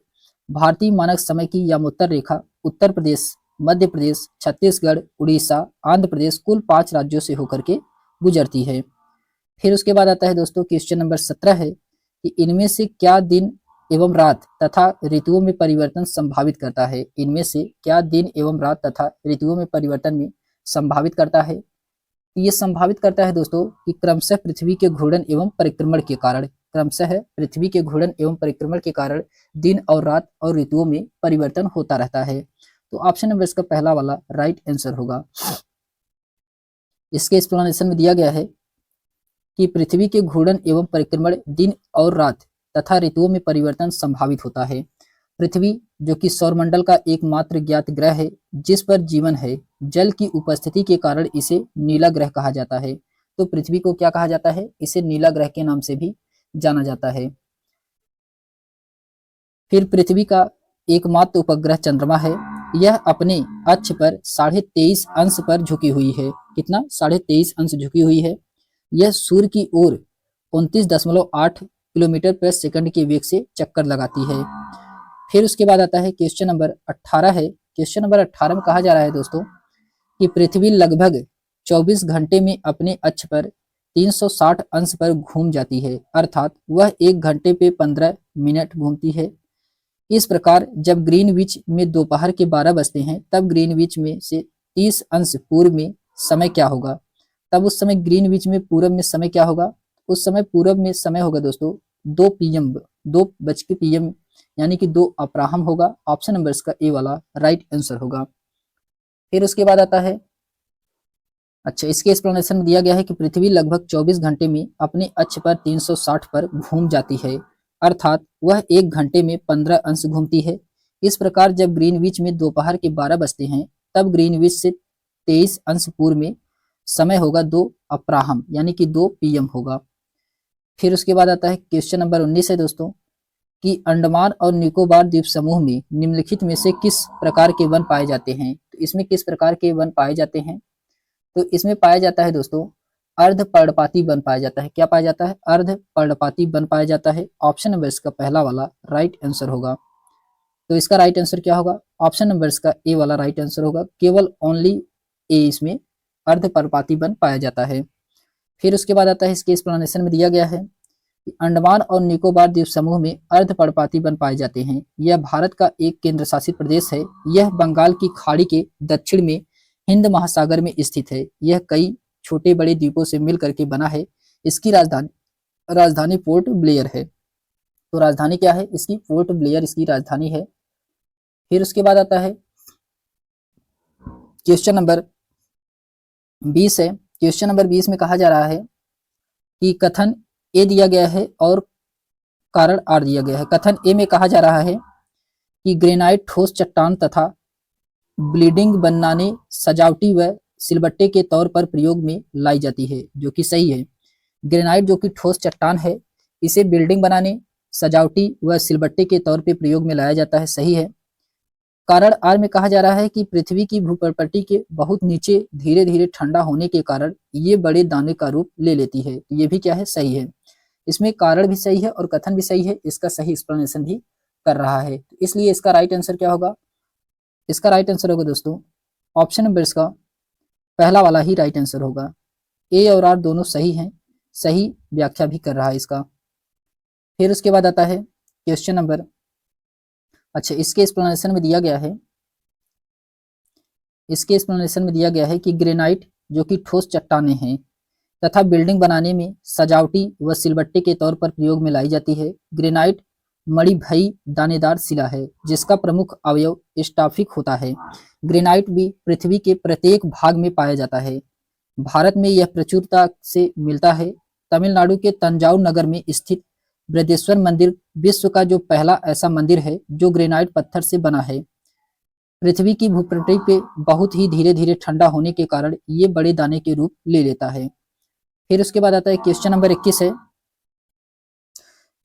भारतीय मानक समय की यामोत्तर रेखा उत्तर प्रदेश, मध्य प्रदेश, छत्तीसगढ़, उड़ीसा, आंध्र प्रदेश कुल 5 राज्यों से होकर के गुजरती है। फिर उसके बाद आता है दोस्तों क्वेश्चन नंबर 17 है कि इनमें से क्या दिन एवं रात तथा ऋतुओं में परिवर्तन संभावित करता है। इनमें से क्या दिन एवं रात तथा ऋतुओं में परिवर्तन में संभावित करता है। तो ये संभावित करता है दोस्तों कि क्रमशः पृथ्वी के घूर्णन एवं परिक्रमण के कारण, क्रमशः पृथ्वी के घूर्णन एवं परिक्रमण के कारण दिन और रात और ऋतुओं में परिवर्तन होता रहता है। तो ऑप्शन नंबर इसका पहला वाला राइट आंसर होगा। इसके एक्सप्लेनेशन में दिया गया है कि पृथ्वी के घूर्णन एवं परिक्रमण दिन और रात तथा ऋतुओं में परिवर्तन संभावित होता है। पृथ्वी जो कि सौरमंडल का एकमात्र ज्ञात ग्रह है जिस पर जीवन है, जल की उपस्थिति के कारण इसे नीला ग्रह कहा जाता है। तो पृथ्वी को क्या कहा जाता है? इसे नीला ग्रह के नाम से भी जाना जाता है। फिर पृथ्वी का एकमात्र उपग्रह चंद्रमा है। यह अपने अक्ष पर 23.5 अंश पर झुकी हुई है। कितना? 23.5 अंश झुकी हुई है। यह सूर्य की ओर 29.8 किलोमीटर प्रति सेकंड के वेग से चक्कर लगाती है। फिर उसके बाद आता है क्वेश्चन नंबर 18 है। क्वेश्चन नंबर 18 में कहा जा रहा है दोस्तों कि पृथ्वी लगभग 24 घंटे में अपने अक्ष पर 360 अंश पर घूम जाती है, अर्थात वह 1 घंटे पे 15 मिनट घूमती है। इस प्रकार जब ग्रीनविच में दोपहर के 12 बजते हैं तब ग्रीनविच में से 30 अंश पूर्व में समय क्या होगा? तब उस समय ग्रीनविच में पूरब में समय क्या होगा? उस समय पूरब में समय होगा दोस्तों 2 PM, 2 PM यानी कि 2 अपराह्न होगा। ऑप्शन नंबर इसका ए वाला राइट आंसर होगा। फिर उसके बाद आता है, अच्छा इसके एक्सप्लेनेशन में दिया गया है कि पृथ्वी लगभग 24 घंटे में अपने अक्ष पर 360 पर घूम जाती है, अर्थात वह 1 घंटे में 15 अंश घूमती है। इस प्रकार जब ग्रीनविच में दोपहर के 12 बजते हैं तब ग्रीनविच से 23 अंश पूर्व में समय होगा 2 अपराह्न यानी कि 2 PM होगा। फिर उसके बाद आता है क्वेश्चन नंबर 19 है दोस्तों कि अंडमान और निकोबार द्वीप समूह में निम्नलिखित में से किस प्रकार के वन पाए जाते हैं? तो इसमें किस प्रकार के वन पाए जाते हैं? तो इसमें पाया जाता है दोस्तों अर्ध पर्णपाती वन पाया जाता है। क्या पाया जाता है? अर्ध पर्णपाती वन पाया जाता है। ऑप्शन नंबर इसका पहला वाला राइट आंसर होगा। तो इसका राइट आंसर क्या होगा? ऑप्शन नंबर इसका ए वाला राइट आंसर होगा। केवल ओनली ए इसमें अर्ध पर्णपाती वन पाया जाता है। फिर उसके बाद आता है इसके एक्सप्लेनेशन में दिया गया है कि अंडमान और निकोबार द्वीप समूह में अर्ध पर्णपाती वन पाए जाते हैं। यह भारत का एक केंद्र शासित प्रदेश है। यह बंगाल की खाड़ी के दक्षिण में हिंद महासागर में स्थित है। यह कई छोटे बड़े द्वीपों से मिल करके बना है। इसकी राजधानी पोर्ट ब्लेयर है। तो राजधानी क्या है इसकी? पोर्ट ब्लेयर इसकी राजधानी है। फिर उसके बाद आता है क्वेश्चन नंबर 20 है। क्वेश्चन नंबर 20 में कहा जा रहा है कि कथन ए दिया गया है और कारण आर दिया गया है। कथन ए में कहा जा रहा है कि ग्रेनाइट ठोस चट्टान तथा ब्लीडिंग बनाने, सजावटी व सिलबट्टे के तौर पर प्रयोग में लाई जाती है, जो कि सही है। ग्रेनाइट जो कि ठोस चट्टान है, इसे बिल्डिंग बनाने, सजावटी व सिलबट्टे के तौर पर प्रयोग में लाया जाता है, सही है। कारण आर में कहा जा रहा है कि पृथ्वी की भूप्रपट्टी के बहुत नीचे धीरे धीरे ठंडा होने के कारण ये बड़े दाने का रूप ले लेती है। ये भी क्या है? सही है। इसमें कारण भी सही है और कथन भी सही है। इसका सही एक्सप्लेनेशन भी कर रहा है, इसलिए इसका राइट आंसर क्या होगा? इसका राइट आंसर होगा दोस्तों ऑप्शन नंबर इसका पहला वाला ही राइट आंसर होगा। ए और आर दोनों सही हैं, सही व्याख्या भी कर रहा है इसका। फिर उसके बाद आता है क्वेश्चन नंबर, अच्छा इसके एक्सप्लेनेशन में दिया गया है, इसके एक्सप्लेनेशन में दिया गया है कि ग्रेनाइट जो कि ठोस चट्टानें हैं तथा बिल्डिंग बनाने में सजावटी व सिलबट्टे के तौर पर प्रयोग में लाई जाती है। ग्रेनाइट मणिभई दानेदार शिला है जिसका प्रमुख अवयव स्टाफिक होता है। ग्रेनाइट भी पृथ्वी के प्रत्येक भाग में पाया जाता है। भारत में यह प्रचुरता से मिलता है। तमिलनाडु के तंजाउर नगर में स्थित बृहदेश्वर मंदिर विश्व का जो पहला ऐसा मंदिर है जो ग्रेनाइट पत्थर से बना है। पृथ्वी की भूपृष्ठ पे बहुत ही धीरे धीरे ठंडा होने के कारण ये बड़े दाने के रूप ले लेता है। फिर उसके बाद आता है क्वेश्चन नंबर 21 है।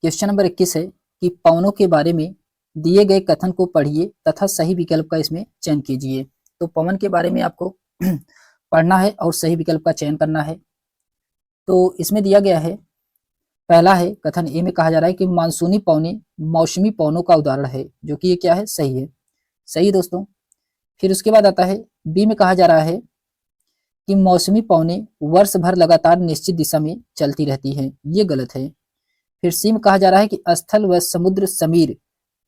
क्वेश्चन नंबर 21 है कि पवनों के बारे में दिए गए कथन को पढ़िए तथा सही विकल्प का इसमें चयन कीजिए। तो पवन के बारे में आपको पढ़ना है और सही विकल्प का चयन करना है। तो इसमें दिया गया है, पहला है कथन ए में कहा जा रहा है कि मानसूनी पवने मौसमी पवनों का उदाहरण है, जो कि ये क्या है? सही है, सही दोस्तों। फिर उसके बाद आता है बी में कहा जा रहा है कि मौसमी पवने वर्ष भर लगातार निश्चित दिशा में चलती रहती हैं, ये गलत है। फिर सी में कहा जा रहा है कि स्थल व समुद्र समीर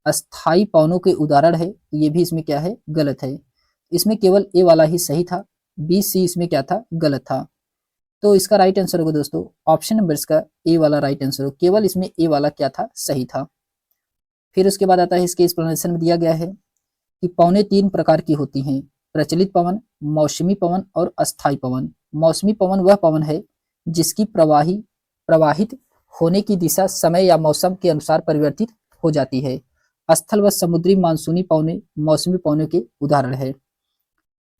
अस्थाई पवनों के उदाहरण है, ये भी इसमें क्या है? गलत है। इसमें केवल ए वाला ही सही था, बी सी इसमें क्या था? गलत था। तो इसका राइट आंसर होगा दोस्तों ऑप्शन नंबर इसका ए वाला राइट आंसर होगा। केवल इसमें ए वाला क्या था, सही था। फिर उसके बाद आता है इसके एक्सप्लेनेशन में दिया गया है कि पवनें 3 प्रकार की होती हैं, प्रचलित पवन, मौसमी पवन और अस्थायी पवन। मौसमी पवन वह पवन है जिसकी प्रवाहित होने की दिशा समय या मौसम के अनुसार परिवर्तित हो जाती है। स्थल व समुद्री मानसूनी पवनें मौसमी पवनों के उदाहरण है।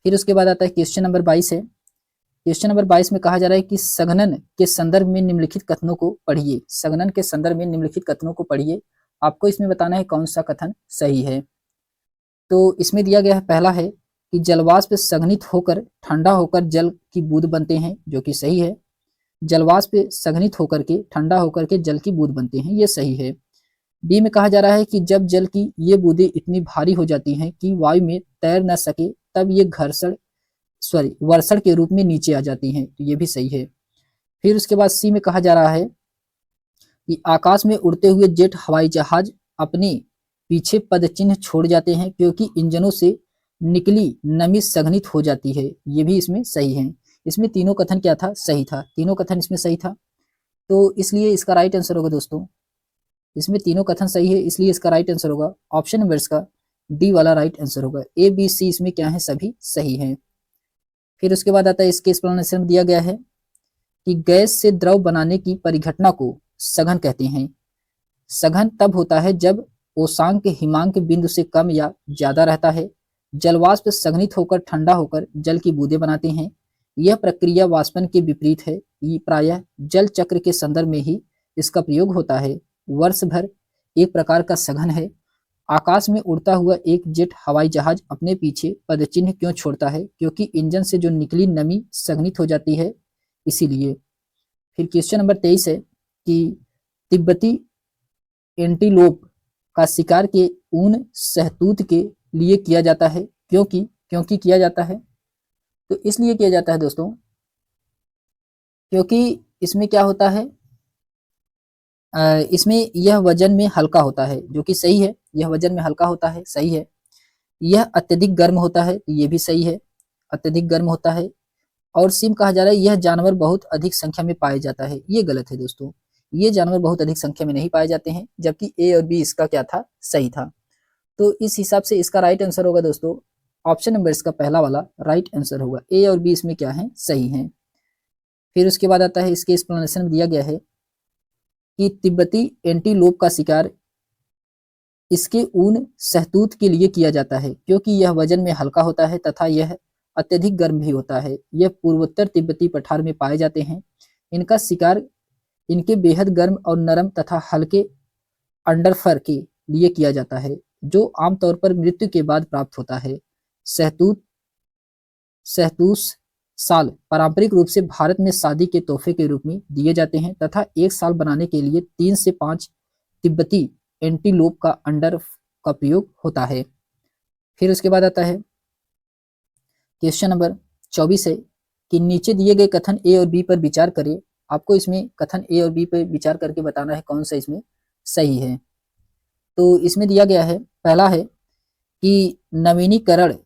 फिर उसके बाद आता है क्वेश्चन नंबर 22 है। क्वेश्चन नंबर 22 में कहा जा रहा है कि संघनन के संदर्भ में निम्नलिखित कथनों को पढ़िए। संघनन के संदर्भ में निम्नलिखित कथनों को पढ़िए। आपको इसमें बताना है कौन सा कथन सही है। तो इसमें दिया गया है, पहला है कि जलवाष्प संघनित होकर ठंडा होकर जल की बूंद बनते हैं, जो कि सही है। जलवाष्प संघनित होकर के ठंडा होकर के जल की बूंद बनते हैं, ये सही है। बी में कहा जा रहा है कि जब जल की ये बूंदें इतनी भारी हो जाती हैं कि वायु में तैर न सके तब ये वर्षण के रूप में नीचे आ जाती हैं, तो ये भी सही है। फिर उसके बाद सी में कहा जा रहा है कि आकाश में उड़ते हुए जेट हवाई जहाज अपने पीछे पदचिन्ह छोड़ जाते हैं क्योंकि इंजनों से निकली नमी संघनित हो जाती है, ये भी इसमें सही है। इसमें तीनों कथन क्या था, सही था। तीनों कथन इसमें सही था, तो इसलिए इसका राइट आंसर होगा दोस्तों, इसमें तीनों कथन सही है, इसलिए इसका राइट आंसर होगा ऑप्शन नंबर इसका डी वाला राइट आंसर होगा। ए बी सी इसमें क्या है, सभी सही है। फिर उसके बाद आता है इसके एक्सप्लेनेशन में दिया गया है कि गैस से द्रव बनाने की परिघटना को सघन कहते हैं। सघन तब होता है जब ओसांक हिमांक बिंदु से कम या ज्यादा रहता है। जलवाष्प संघनित होकर ठंडा होकर जल की बूंदें बनाते हैं। यह प्रक्रिया वाष्पन के विपरीत है। ये प्रायः जल चक्र के संदर्भ में ही इसका प्रयोग होता है। वर्ष भर एक प्रकार का सघन है। आकाश में उड़ता हुआ एक जेट हवाई जहाज अपने पीछे पदचिन्ह क्यों छोड़ता है, क्योंकि इंजन से जो निकली नमी संघनित हो जाती है, इसीलिए। फिर क्वेश्चन नंबर 23 है कि तिब्बती एंटीलोप का शिकार के ऊन शहतूत के लिए किया जाता है, क्योंकि किया जाता है, तो इसलिए किया जाता है दोस्तों क्योंकि इसमें क्या होता है, इसमें यह वजन में हल्का होता है, जो कि सही है। यह वजन में हल्का होता है, सही है। यह अत्यधिक गर्म होता है, ये भी सही है, अत्यधिक गर्म होता है। और सिम कहा जा रहा है यह जानवर बहुत अधिक संख्या में पाया जाता है, ये गलत है दोस्तों। ये जानवर बहुत अधिक संख्या में नहीं पाए जाते हैं, जबकि ए और बी इसका क्या था, सही था। तो इस हिसाब से इसका राइट आंसर होगा दोस्तों ऑप्शन नंबर इसका पहला वाला राइट आंसर होगा। ए और बी इसमें क्या है, सही है। फिर उसके बाद आता है इसके एक्सप्लेनेशन में दिया गया है कि तिब्बती एंटीलोप का शिकार इसके ऊन शहतूत के लिए किया जाता है, क्योंकि यह वजन में हल्का होता है तथा यह अत्यधिक गर्म भी होता है। यह पूर्वोत्तर तिब्बती पठार में पाए जाते हैं। इनका शिकार इनके बेहद गर्म और नरम तथा हल्के अंडरफर के लिए किया जाता है, जो आमतौर पर मृत्यु के बाद प्राप्त होता है। शहतूश साल पारंपरिक रूप से भारत में शादी के तोहफे के रूप में दिए जाते हैं तथा एक साल बनाने के लिए 3 से 5 तिब्बती एंटीलोप का अंडर का प्रयोग होता है। फिर उसके बाद आता है क्वेश्चन नंबर 24 है कि नीचे दिए गए कथन ए और बी पर विचार करें। आपको इसमें कथन ए और बी पर विचार करके बताना है कौन सा इसमें सही है। तो इसमें दिया गया है, पहला है कि नवीनीकरण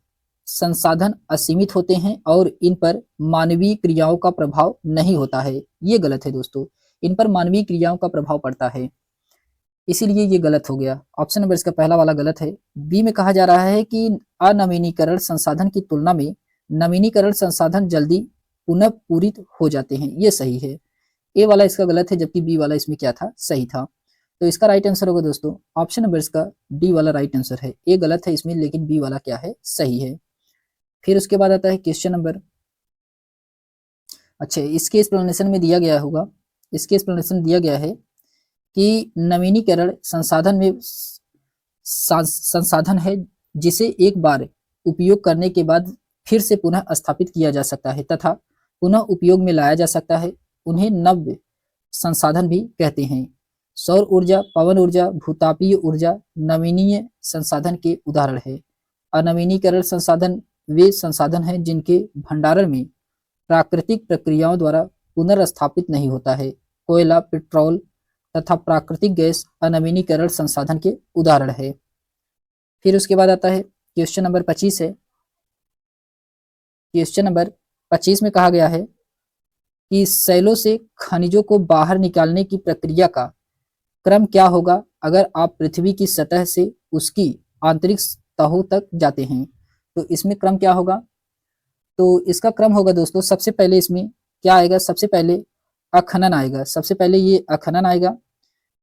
संसाधन असीमित होते हैं और इन पर मानवीय क्रियाओं का प्रभाव नहीं होता है, ये गलत है दोस्तों। इन पर मानवीय क्रियाओं का प्रभाव पड़ता है, इसीलिए ये गलत हो गया। ऑप्शन नंबर इसका पहला वाला गलत है। बी में कहा जा रहा है कि अनवीनीकरण संसाधन की तुलना में नवीनीकरण संसाधन जल्दी पुनः पूरित हो जाते हैं, ये सही है। ए वाला इसका गलत है, जबकि बी वाला इसमें क्या था, सही था। तो इसका राइट आंसर होगा दोस्तों ऑप्शन नंबर इसका डी वाला राइट आंसर है। ए गलत है इसमें, लेकिन बी वाला क्या है, सही है। फिर उसके बाद आता है क्वेश्चन नंबर, अच्छा इसके एक्सप्लेनेशन में दिया गया होगा, इसके एक्सप्लेनेशन दिया गया है कि नवीनीकरण संसाधन में संसाधन है जिसे एक बार उपयोग करने के बाद फिर से पुनः स्थापित किया जा सकता है तथा पुनः उपयोग में लाया जा सकता है। उन्हें नव्य संसाधन भी कहते हैं। सौर ऊर्जा, पवन ऊर्जा, भूतापीय ऊर्जा नवीनीय संसाधन के उदाहरण है। अनवीनीकरण संसाधन वे संसाधन हैं जिनके भंडारण में प्राकृतिक प्रक्रियाओं द्वारा पुनर्स्थापित नहीं होता है। कोयला, पेट्रोल तथा प्राकृतिक गैस अनवीनीकरण संसाधन के उदाहरण है। फिर उसके बाद आता है क्वेश्चन नंबर 25 है। क्वेश्चन नंबर 25 में कहा गया है कि शैलों से खनिजों को बाहर निकालने की प्रक्रिया का क्रम क्या होगा अगर आप पृथ्वी की सतह से उसकी आंतरिक तहों तक जाते हैं। तो इसमें क्रम क्या होगा? तो इसका क्रम होगा दोस्तों, सबसे पहले इसमें क्या आएगा? सबसे पहले अखनन आएगा, सबसे पहले ये अखनन आएगा,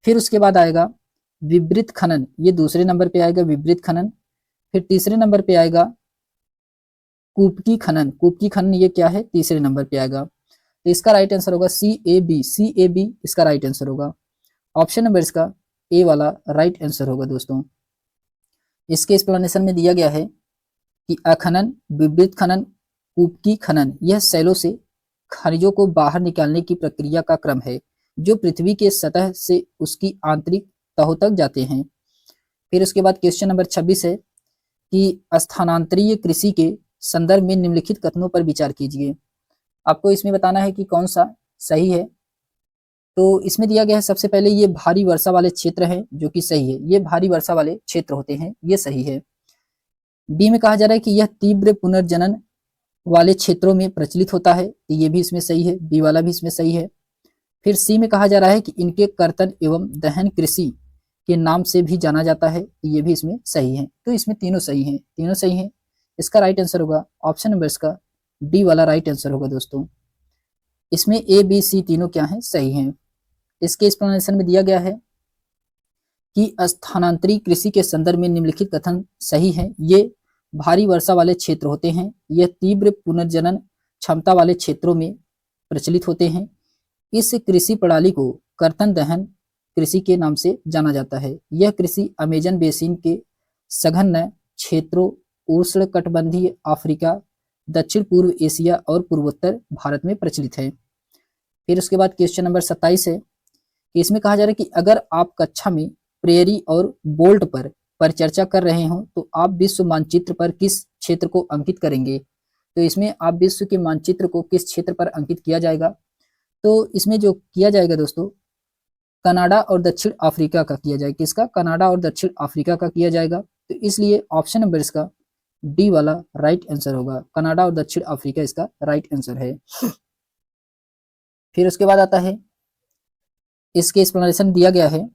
फिर उसके बाद आएगा विवृत खनन, ये दूसरे नंबर पे आएगा विवृत खनन, फिर तीसरे नंबर पे आएगा कूपकी खनन, कूपकी खनन ये क्या है? तीसरे नंबर पे आएगा। तो इसका राइट आंसर होगा CAB, CAB इसका राइट आंसर होगा। ऑप्शन नंबर इसका ए वाला राइट आंसर होगा दोस्तों। इसके एक्सप्लेनेशन में दिया गया है कि अखनन, विवृत खनन, कूपकी खनन यह शैलों से खनिजों को बाहर निकालने की प्रक्रिया का क्रम है जो पृथ्वी के सतह से उसकी आंतरिक तहों तक जाते हैं। फिर उसके बाद क्वेश्चन नंबर 26 है कि स्थानांतरीय कृषि के संदर्भ में निम्नलिखित कथनों पर विचार कीजिए। आपको इसमें बताना है कि कौन सा सही है। तो इसमें दिया गया है सबसे पहले ये भारी वर्षा वाले क्षेत्र हैं, जो कि सही है, ये भारी वर्षा वाले क्षेत्र होते हैं, ये सही है। बी में कहा जा रहा है कि यह तीव्र पुनर्जनन वाले क्षेत्रों में प्रचलित होता है, तो ये भी इसमें सही है, बी वाला भी इसमें सही है। फिर सी में कहा जा रहा है कि इनके कर्तन एवं दहन कृषि के नाम से भी जाना जाता है, तो ये भी इसमें सही है। तो इसमें तीनों सही हैं, तीनों सही हैं। इसका राइट आंसर होगा ऑप्शन नंबर इसका डी वाला राइट आंसर होगा दोस्तों। इसमें ए बी सी तीनों क्या हैं? सही हैं। इसके एक्सप्लेनेशन में दिया गया है कि स्थानांतरित कृषि के संदर्भ में निम्नलिखित कथन सही है। ये भारी वर्षा वाले क्षेत्र होते हैं, यह तीव्र पुनर्जनन क्षमता वाले क्षेत्रों में प्रचलित होते हैं। इस कृषि प्रणाली को कर्तन दहन कृषि के नाम से जाना जाता है। यह कृषि अमेजन बेसिन के सघन क्षेत्रों, उष्णकटिबंधीय अफ्रीका, दक्षिण पूर्व एशिया और पूर्वोत्तर भारत में प्रचलित है। फिर उसके बाद क्वेश्चन नंबर 27 है कि इसमें कहा जा रहा है कि अगर आप कक्षा में प्रेयरी और बोल्ट पर परिचर्चा कर रहे हो तो आप विश्व मानचित्र पर किस क्षेत्र को अंकित करेंगे? तो इसमें आप विश्व के मानचित्र को किस क्षेत्र पर अंकित किया जाएगा? तो इसमें जो किया जाएगा दोस्तों, कनाडा और दक्षिण अफ्रीका का किया जाएगा। किसका? कनाडा और दक्षिण अफ्रीका का किया जाएगा। तो इसलिए ऑप्शन नंबर इसका डी वाला राइट आंसर होगा, कनाडा और दक्षिण अफ्रीका इसका राइट आंसर है। फिर उसके बाद आता है, इसके एक्सप्लेनेशन दिया गया है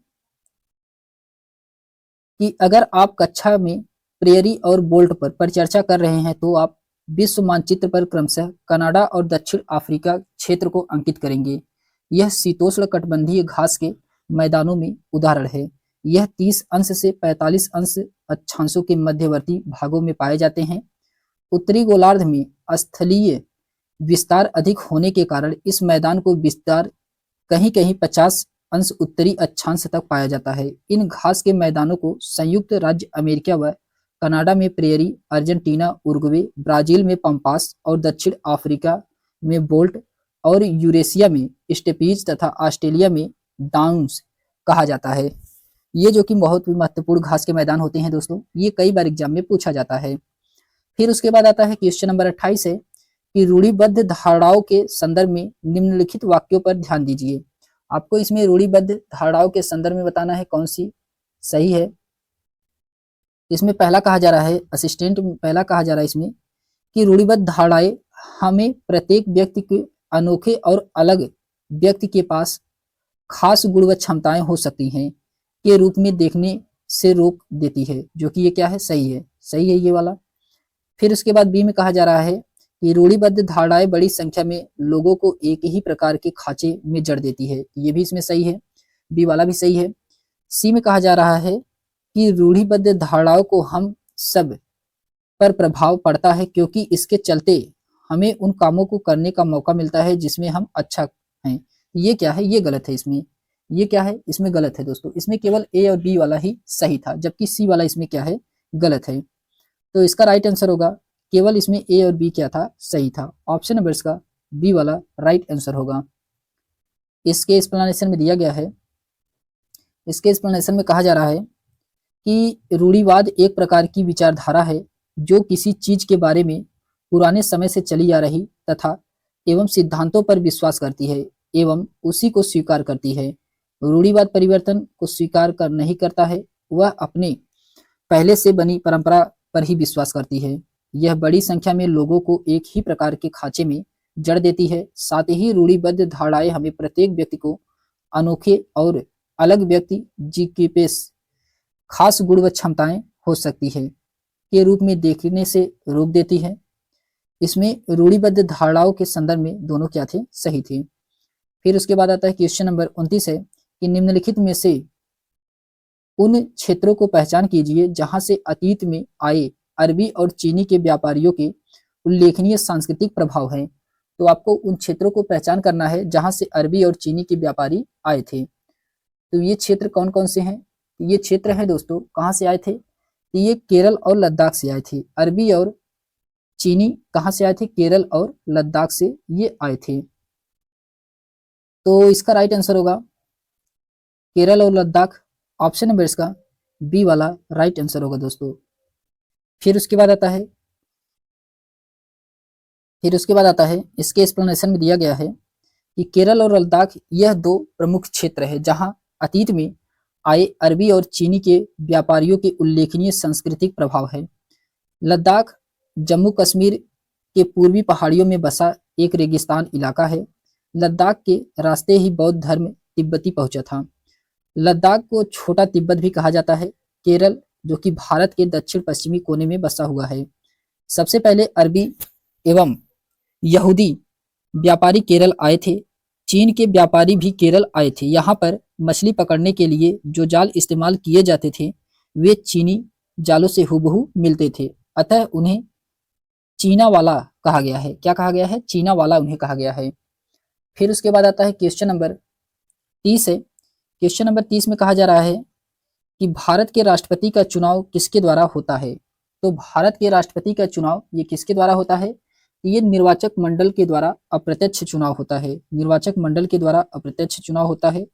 कि अगर आप कक्षा में प्रेयरी और बोल्ट पर परिचर्चा कर रहे हैं तो आप विश्व मानचित्र पर क्रमशः कनाडा और दक्षिण अफ्रीका क्षेत्र को अंकित करेंगे। यह शीतोष्ण कटिबंधीय घास के मैदानों में उदाहरण है। यह 30 अंश से 45 अंश अक्षांशों के मध्यवर्ती भागों में पाए जाते हैं। उत्तरी गोलार्ध में स्थलीय विस्तार अधिक होने के कारण इस मैदान को विस्तार कहीं कहीं 50 अंश उत्तरी अक्षांश तक पाया जाता है। इन घास के मैदानों को संयुक्त राज्य अमेरिका व कनाडा में प्रेयरी, अर्जेंटीना, उरुग्वे, ब्राजील में पंपास और दक्षिण अफ्रीका में बोल्ट और यूरेशिया में स्टेपीज तथा ऑस्ट्रेलिया में डाउन्स कहा जाता है। ये जो कि बहुत महत्वपूर्ण घास के मैदान होते हैं दोस्तों, ये कई बार एग्जाम में पूछा जाता है। फिर उसके बाद आता है क्वेश्चन नंबर 28 है कि रूढ़िबद्ध धारणाओं के संदर्भ में निम्नलिखित वाक्यों पर ध्यान दीजिए। आपको इसमें रूढ़िबद्ध धारणाओं के संदर्भ में बताना है कौन सी सही है। इसमें पहला कहा जा रहा है, असिस्टेंट पहला कहा जा रहा है इसमें कि रूढ़िबद्ध धारणाएं हमें प्रत्येक व्यक्ति के अनोखे और अलग व्यक्ति के पास खास गुण व क्षमताएं हो सकती हैं के रूप में देखने से रोक देती है, जो कि ये क्या है? सही है, सही है ये वाला। फिर उसके बाद बी में कहा जा रहा है कि रूढ़िबद्ध धारणाएं बड़ी संख्या में लोगों को एक ही प्रकार के खांचे में जड़ देती है, ये भी इसमें सही है, बी वाला भी सही है। सी में कहा जा रहा है कि रूढ़िबद्ध धारणाओं को हम सब पर प्रभाव पड़ता है क्योंकि इसके चलते हमें उन कामों को करने का मौका मिलता है जिसमें हम अच्छा हैं। ये क्या है? ये गलत है इसमें। ये क्या है? इसमें गलत है दोस्तों। इसमें केवल ए और बी वाला ही सही था, जबकि सी वाला इसमें क्या है? गलत है। तो इसका राइट आंसर होगा, केवल इसमें ए और बी क्या था? सही था। ऑप्शन नंबर इसका बी वाला राइट आंसर होगा। इसके एक्सप्लेनेशन में दिया गया है, इसके एक्सप्लेनेशन में कहा जा रहा है कि रूढ़िवाद एक प्रकार की विचारधारा है जो किसी चीज के बारे में पुराने समय से चली आ रही तथा एवं सिद्धांतों पर विश्वास करती है एवं उसी को स्वीकार करती है। रूढ़िवाद परिवर्तन को स्वीकार कर नहीं करता है, वह अपने पहले से बनी परंपरा पर ही विश्वास करती है। यह बड़ी संख्या में लोगों को एक ही प्रकार के खांचे में जड़ देती है। साथ ही रूढ़िबद्ध धारणाएं हमें प्रत्येक व्यक्ति को अनोखे और अलग व्यक्ति जी के पेश खास गुण व क्षमताएं हो सकती है के रूप में देखने से रोक देती है। इसमें रूढ़िबद्ध धारणाओं के संदर्भ में दोनों क्या थे, सही थे। फिर उसके बाद आता है क्वेश्चन नंबर 29 है कि निम्नलिखित में से उन क्षेत्रों को पहचान कीजिए जहां से अतीत में आए अरबी और चीनी के व्यापारियों के उल्लेखनीय सांस्कृतिक प्रभाव है। तो आपको उन क्षेत्रों को पहचान करना है जहां से अरबी और चीनी के व्यापारी आए थे। तो ये क्षेत्र कौन कौन से हैं? ये क्षेत्र है दोस्तों, कहाँ से आए थे? तो ये केरल और लद्दाख से आए थे। अरबी और चीनी कहाँ से आए थे? केरल और लद्दाख से ये आए थे। तो इसका राइट आंसर होगा केरल और लद्दाख। ऑप्शन नंबर इसका बी वाला राइट आंसर होगा दोस्तों। फिर उसके बाद आता है इसके एक्सप्लेनेशन में दिया गया है कि केरल और लद्दाख यह दो प्रमुख क्षेत्र है जहां अतीत में आए अरबी और चीनी के व्यापारियों के उल्लेखनीय सांस्कृतिक प्रभाव है। लद्दाख जम्मू कश्मीर के पूर्वी पहाड़ियों में बसा एक रेगिस्तान इलाका है। लद्दाख के रास्ते ही बौद्ध धर्म तिब्बती पहुंचा था। लद्दाख को छोटा तिब्बत भी कहा जाता है। केरल जो कि भारत के दक्षिण पश्चिमी कोने में बसा हुआ है। सबसे पहले अरबी एवं यहूदी व्यापारी केरल आए थे। चीन के व्यापारी भी केरल आए थे। यहाँ पर मछली पकड़ने के लिए जो जाल इस्तेमाल किए जाते थे वे चीनी जालों से हूबहू मिलते थे, अतः उन्हें चीना वाला कहा गया है। क्या कहा गया है? चीना वाला उन्हें कहा गया है। फिर उसके बाद आता है क्वेश्चन नंबर 30 है। क्वेश्चन नंबर 30 में कहा जा रहा है कि भारत के राष्ट्रपति का चुनाव किसके द्वारा होता है? तो भारत के राष्ट्रपति का चुनाव ये किसके द्वारा होता है? ये निर्वाचक मंडल के द्वारा अप्रत्यक्ष चुनाव होता है। निर्वाचक मंडल के द्वारा अप्रत्यक्ष चुनाव होता है।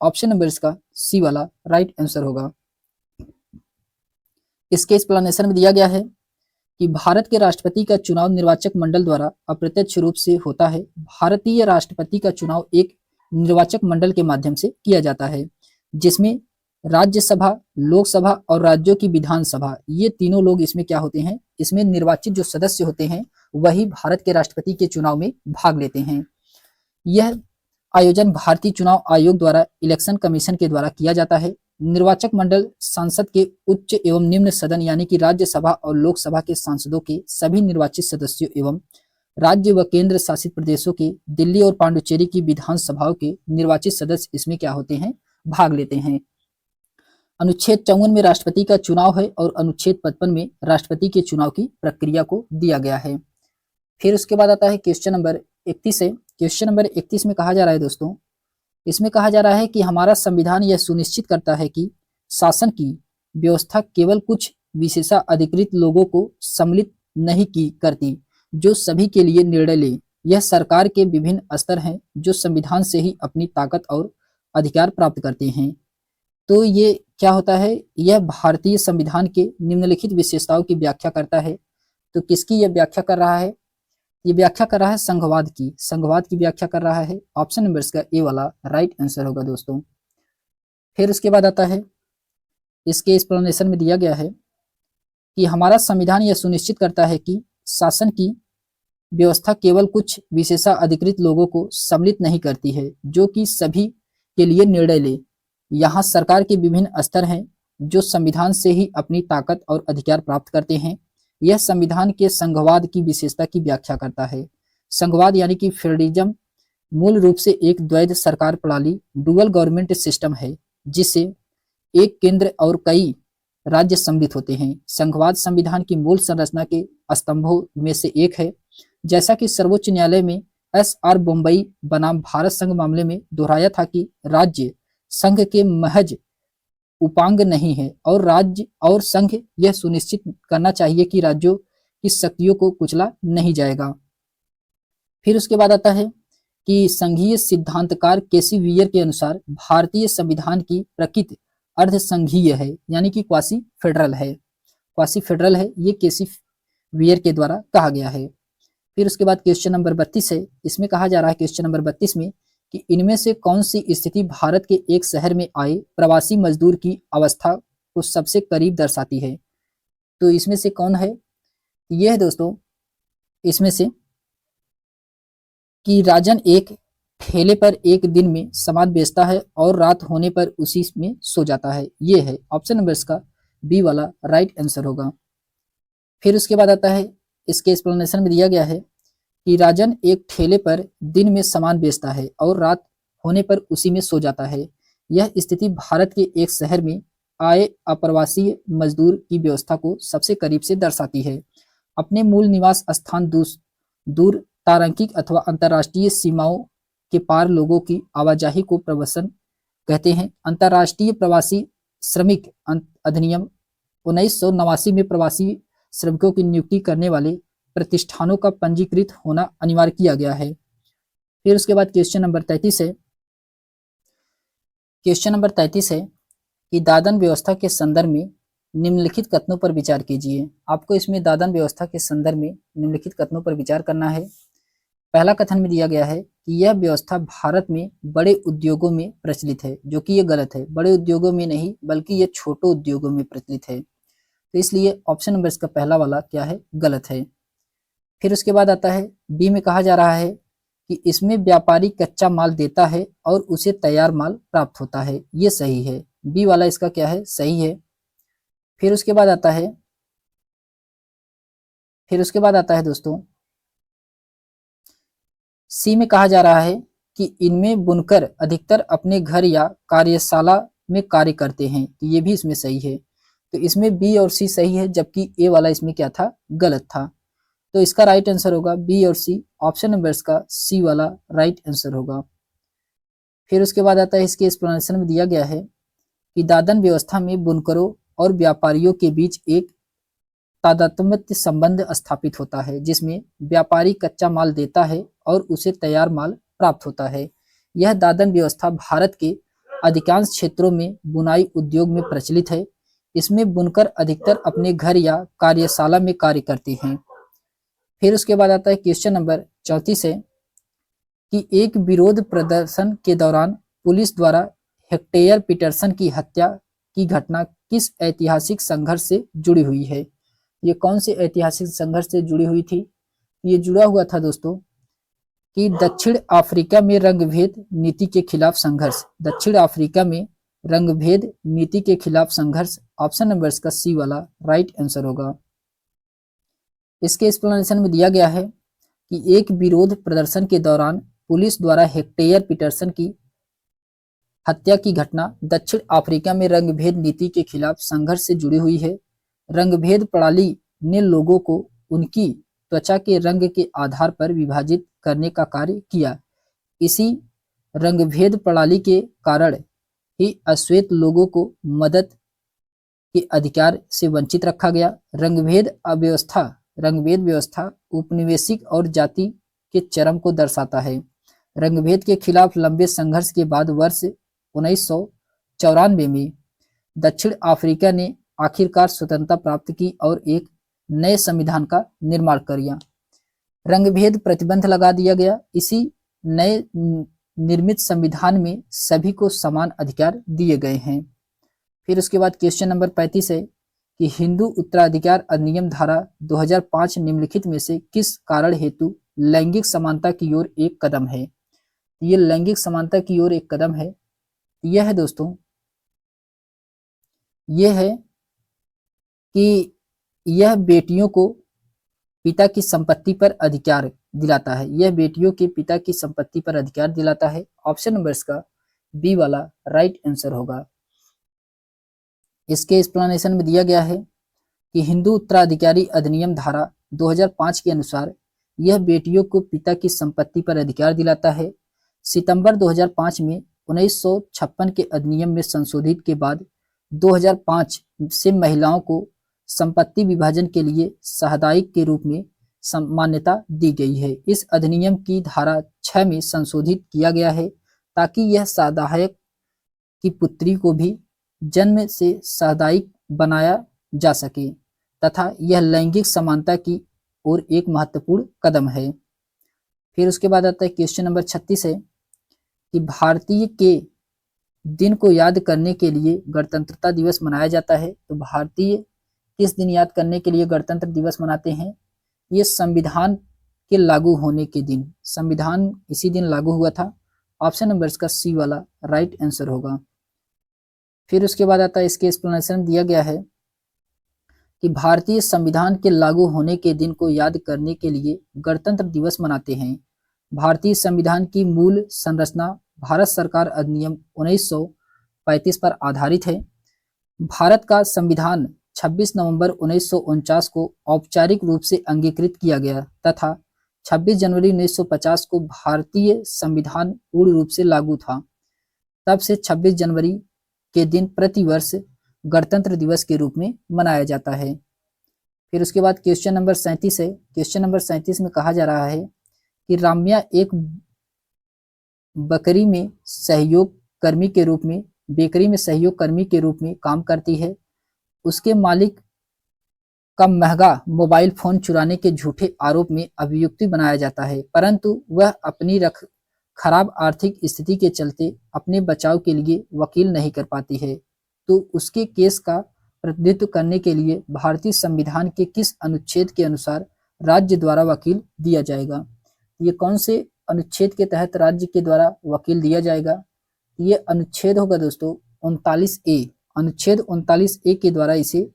ऑप्शन नंबर इसका सी वाला राइट आंसर होगा। इसके एक्सप्लेनेशन में दिया गया है कि भारत के राष्ट्रपति का चुनाव निर्वाचक मंडल द्वारा अप्रत्यक्ष रूप से होता है। भारतीय राष्ट्रपति का चुनाव एक निर्वाचक मंडल के माध्यम से किया जाता है, जिसमें राज्यसभा, लोकसभा और राज्यों की विधानसभा ये तीनों लोग इसमें क्या होते हैं? इसमें निर्वाचित जो सदस्य होते हैं वही भारत के राष्ट्रपति के चुनाव में भाग लेते हैं। यह आयोजन भारतीय चुनाव आयोग द्वारा इलेक्शन कमीशन के द्वारा किया जाता है। निर्वाचक मंडल संसद के उच्च एवं निम्न सदन यानी कि राज्यसभा और लोकसभा के सांसदों के सभी निर्वाचित सदस्यों एवं राज्य व केंद्र शासित प्रदेशों के दिल्ली और पांडुचेरी की विधानसभाओं के निर्वाचित सदस्य इसमें क्या होते हैं? भाग लेते हैं। अनुच्छेद 54 में राष्ट्रपति का चुनाव है और अनुच्छेद 55 में राष्ट्रपति के चुनाव की प्रक्रिया को दिया गया है। फिर उसके बाद आता है क्वेश्चन नंबर 31 है। क्वेश्चन नंबर 31 में कहा जा रहा है दोस्तों, इसमें कहा जा रहा है कि हमारा संविधान यह सुनिश्चित करता है कि शासन की व्यवस्था केवल कुछ विशेषाधिकृत लोगों को सम्मिलित नहीं की करती जो सभी के लिए निर्णय ले। यह सरकार के विभिन्न स्तर हैं जो संविधान से ही अपनी ताकत और अधिकार प्राप्त करते हैं। तो ये क्या होता है? यह भारतीय संविधान के निम्नलिखित विशेषताओं की व्याख्या करता है। तो किसकी यह व्याख्या कर रहा है? ये व्याख्या कर रहा है संघवाद की। संघवाद की व्याख्या कर रहा है। ऑप्शन नंबर इसका ए वाला राइट आंसर होगा दोस्तों। फिर उसके बाद आता है इसके एक्सप्लेनेशन में दिया गया है कि हमारा संविधान यह सुनिश्चित करता है कि शासन की व्यवस्था केवल कुछ विशेषाधिकृत लोगों को सम्मिलित नहीं करती है जो कि सभी के लिए निर्णय ले। यहाँ सरकार के विभिन्न स्तर हैं जो संविधान से ही अपनी ताकत और अधिकार प्राप्त करते हैं। यह संविधान के संघवाद की विशेषता की व्याख्या करता है। संघवाद यानी कि फेडरलिज्म मूल रूप से एक द्वैध सरकार प्रणाली डुअल गवर्नमेंट सिस्टम है जिससे एक केंद्र और कई राज्य सम्मिलित होते हैं। संघवाद संविधान की मूल संरचना के स्तंभों में से एक है। जैसा कि सर्वोच्च न्यायालय में SR बोम्बई बनाम भारत संघ मामले में दोहराया था कि राज्य संघ के महज उपांग नहीं है और राज्य और संघ यह सुनिश्चित करना चाहिए कि राज्यों की शक्तियों को कुचला नहीं जाएगा। फिर उसके बाद आता है कि संघीय सिद्धांतकार केसी वीयर के अनुसार भारतीय संविधान की प्रकृति अर्ध संघीय है यानी कि क्वासी फेडरल है। क्वासी फेडरल है, ये केसी वीयर के द्वारा कहा गया है। फिर उसके बाद क्वेश्चन नंबर 32 है। इसमें कहा जा रहा है क्वेश्चन नंबर 32 में कि इनमें से कौन सी स्थिति भारत के एक शहर में आए प्रवासी मजदूर की अवस्था को सबसे करीब दर्शाती है? तो इसमें से कौन है? यह है दोस्तों, इसमें से कि राजन एक ठेले पर एक दिन में सामान बेचता है और रात होने पर उसी में सो जाता है। ये है ऑप्शन नंबर इसका बी वाला राइट आंसर होगा। फिर उसके बाद आता है, इसके एक्सप्लेनेशन में दिया गया है कि राजन एक ठेले पर दिन में सामान बेचता है और रात होने पर उसी में सो जाता है। यह स्थिति भारत के एक शहर में आए अप्रवासी मजदूर की व्यवस्था को सबसे करीब से दर्शाती है। अपने मूल निवास स्थान दूर तारांकिक अथवा अंतर्राष्ट्रीय सीमाओं के पार लोगों की आवाजाही को प्रवसन कहते हैं। अंतर्राष्ट्रीय प्रवासी श्रमिक अधिनियम 1989 में प्रवासी श्रमिकों की नियुक्ति करने वाले प्रतिष्ठानों का पंजीकृत होना अनिवार्य किया गया है। फिर उसके बाद क्वेश्चन नंबर 33 है। क्वेश्चन नंबर 33 है कि दादन व्यवस्था के संदर्भ में निम्नलिखित कथनों पर विचार कीजिए। आपको इसमें दादन व्यवस्था के संदर्भ में निम्नलिखित कथनों पर विचार करना है। पहला कथन में दिया गया है कि यह व्यवस्था भारत में बड़े उद्योगों में प्रचलित है, जो कि ये गलत है। बड़े उद्योगों में नहीं बल्कि ये छोटे उद्योगों में प्रचलित है, तो इसलिए ऑप्शन नंबर इसका पहला वाला क्या है, गलत है। फिर उसके बाद आता है बी में कहा जा रहा है कि इसमें व्यापारी कच्चा माल देता है और उसे तैयार माल प्राप्त होता है। ये सही है, बी वाला इसका क्या है, सही है। फिर उसके बाद आता है दोस्तों सी में कहा जा रहा है कि इनमें बुनकर अधिकतर अपने घर या कार्यशाला में कार्य करते हैं, तो ये भी इसमें सही है। तो इसमें बी और सी सही है, जबकि ए वाला इसमें क्या था, गलत था। तो इसका राइट आंसर होगा बी और सी, ऑप्शन नंबर इसका सी वाला राइट आंसर होगा। फिर उसके बाद आता है, इसके एक्सप्लेनेशन में दिया गया है कि दादन व्यवस्था में बुनकरों और व्यापारियों के बीच एक तादात्म्य संबंध स्थापित होता है, जिसमें व्यापारी कच्चा माल देता है और उसे तैयार माल प्राप्त होता है। यह दादन व्यवस्था भारत के अधिकांश क्षेत्रों में बुनाई उद्योग में प्रचलित है। इसमें बुनकर अधिकतर अपने घर या कार्यशाला में कार्य करते हैं। फिर उसके बाद आता है क्वेश्चन नंबर 34 है कि एक विरोध प्रदर्शन के दौरान पुलिस द्वारा हेक्टेयर पीटरसन की हत्या की घटना किस ऐतिहासिक संघर्ष से जुड़ी हुई है। ये कौन से ऐतिहासिक संघर्ष से जुड़ी हुई थी? ये जुड़ा हुआ था दोस्तों कि दक्षिण अफ्रीका में रंगभेद नीति के खिलाफ संघर्ष। दक्षिण अफ्रीका में रंगभेद नीति के खिलाफ संघर्ष, ऑप्शन नंबर इसका सी वाला राइट आंसर होगा। इसके एक्सप्लेनेशन में दिया गया है कि एक विरोध प्रदर्शन के दौरान पुलिस द्वारा हेक्टेयर पीटरसन की हत्या की घटना दक्षिण अफ्रीका में रंगभेद नीति के खिलाफ संघर्ष से जुड़ी हुई है। रंगभेद प्रणाली ने लोगों को उनकी त्वचा के रंग के आधार पर विभाजित करने का कार्य किया। इसी रंगभेद प्रणाली के कारण ही अश्वेत लोगों को मदद के अधिकार से वंचित रखा गया। रंगभेद व्यवस्था उपनिवेशिक और जाति के चरम को दर्शाता है। रंगभेद के खिलाफ लंबे संघर्ष के बाद वर्ष 1994 में दक्षिण अफ्रीका ने आखिरकार स्वतंत्रता प्राप्त की और एक नए संविधान का निर्माण किया। रंगभेद प्रतिबंध लगा दिया गया। इसी नए निर्मित संविधान में सभी को समान अधिकार दिए गए हैं। फिर उसके बाद क्वेश्चन नंबर 35 है कि हिंदू उत्तराधिकार अधिनियम धारा 2005 निम्नलिखित में से किस कारण हेतु लैंगिक समानता की ओर एक कदम है। ये लैंगिक समानता की ओर एक कदम है। यह है दोस्तों, यह है कि यह बेटियों को पिता की संपत्ति पर अधिकार दिलाता है। यह बेटियों के पिता की संपत्ति पर अधिकार दिलाता है। ऑप्शन नंबर इसका बी वाला राइट आंसर होगा। इसके एक्सप्लेनेशन में दिया गया है कि हिंदू उत्तराधिकारी अधिनियम धारा 2005 के अनुसार यह बेटियों को पिता की संपत्ति पर अधिकार दिलाता है। सितंबर 2005 में 1956 के अधिनियम में संशोधित के बाद 2005 से महिलाओं को संपत्ति विभाजन के लिए साहदायिक के रूप में मान्यता दी गई है। इस अधिनियम की धारा 6 में संशोधित किया गया है ताकि यह साहदायक की पुत्री को भी जन्म से साहदायिक बनाया जा सके तथा यह लैंगिक समानता की ओर एक महत्वपूर्ण कदम है। फिर उसके बाद आता है क्वेश्चन नंबर 36 है कि भारतीय के दिन को याद करने के लिए गणतंत्रता दिवस मनाया जाता है। तो भारतीय किस दिन याद करने के लिए गणतंत्र दिवस मनाते हैं? ये संविधान के लागू होने के दिन, संविधान इसी दिन लागू हुआ था। ऑप्शन नंबर इसका सी वाला राइट आंसर होगा। फिर उसके बाद आता है, इसके एक्सप्लेनेशन दिया गया है कि भारतीय संविधान के लागू होने के दिन को याद करने के लिए गणतंत्र दिवस मनाते हैं। भारतीय संविधान की मूल संरचना भारत सरकार अधिनियम 1935 पर आधारित है। भारत का संविधान 26 नवंबर 1949 को औपचारिक रूप से अंगीकृत किया गया तथा 26 जनवरी 1950 को भारतीय संविधान पूर्ण रूप से लागू था। तब से 26 जनवरी के दिन प्रतिवर्ष गणतंत्र दिवस के रूप में मनाया जाता है। फिर उसके बाद क्वेश्चन नंबर 37 है। क्वेश्चन नंबर 37 में कहा जा रहा है कि राम्या एक बेकरी में सहयोग कर्मी के रूप में काम करती है। उसके मालिक का महंगा मोबाइल फोन चुराने के झूठे आरोप में अभियुक्त बनाया जाता है, परंतु वह अपनी खराब आर्थिक स्थिति के चलते अपने बचाव के लिए वकील नहीं कर पाती है। तो उसके केस का प्रतिनिधित्व करने के लिए भारतीय संविधान के किस अनुच्छेद के अनुसार राज्य द्वारा वकील दिया जाएगा? ये कौन से अनुच्छेद के तहत राज्य के द्वारा वकील दिया जाएगा? ये अनुच्छेद होगा दोस्तों 39A। अनुच्छेद 39A के द्वारा इसे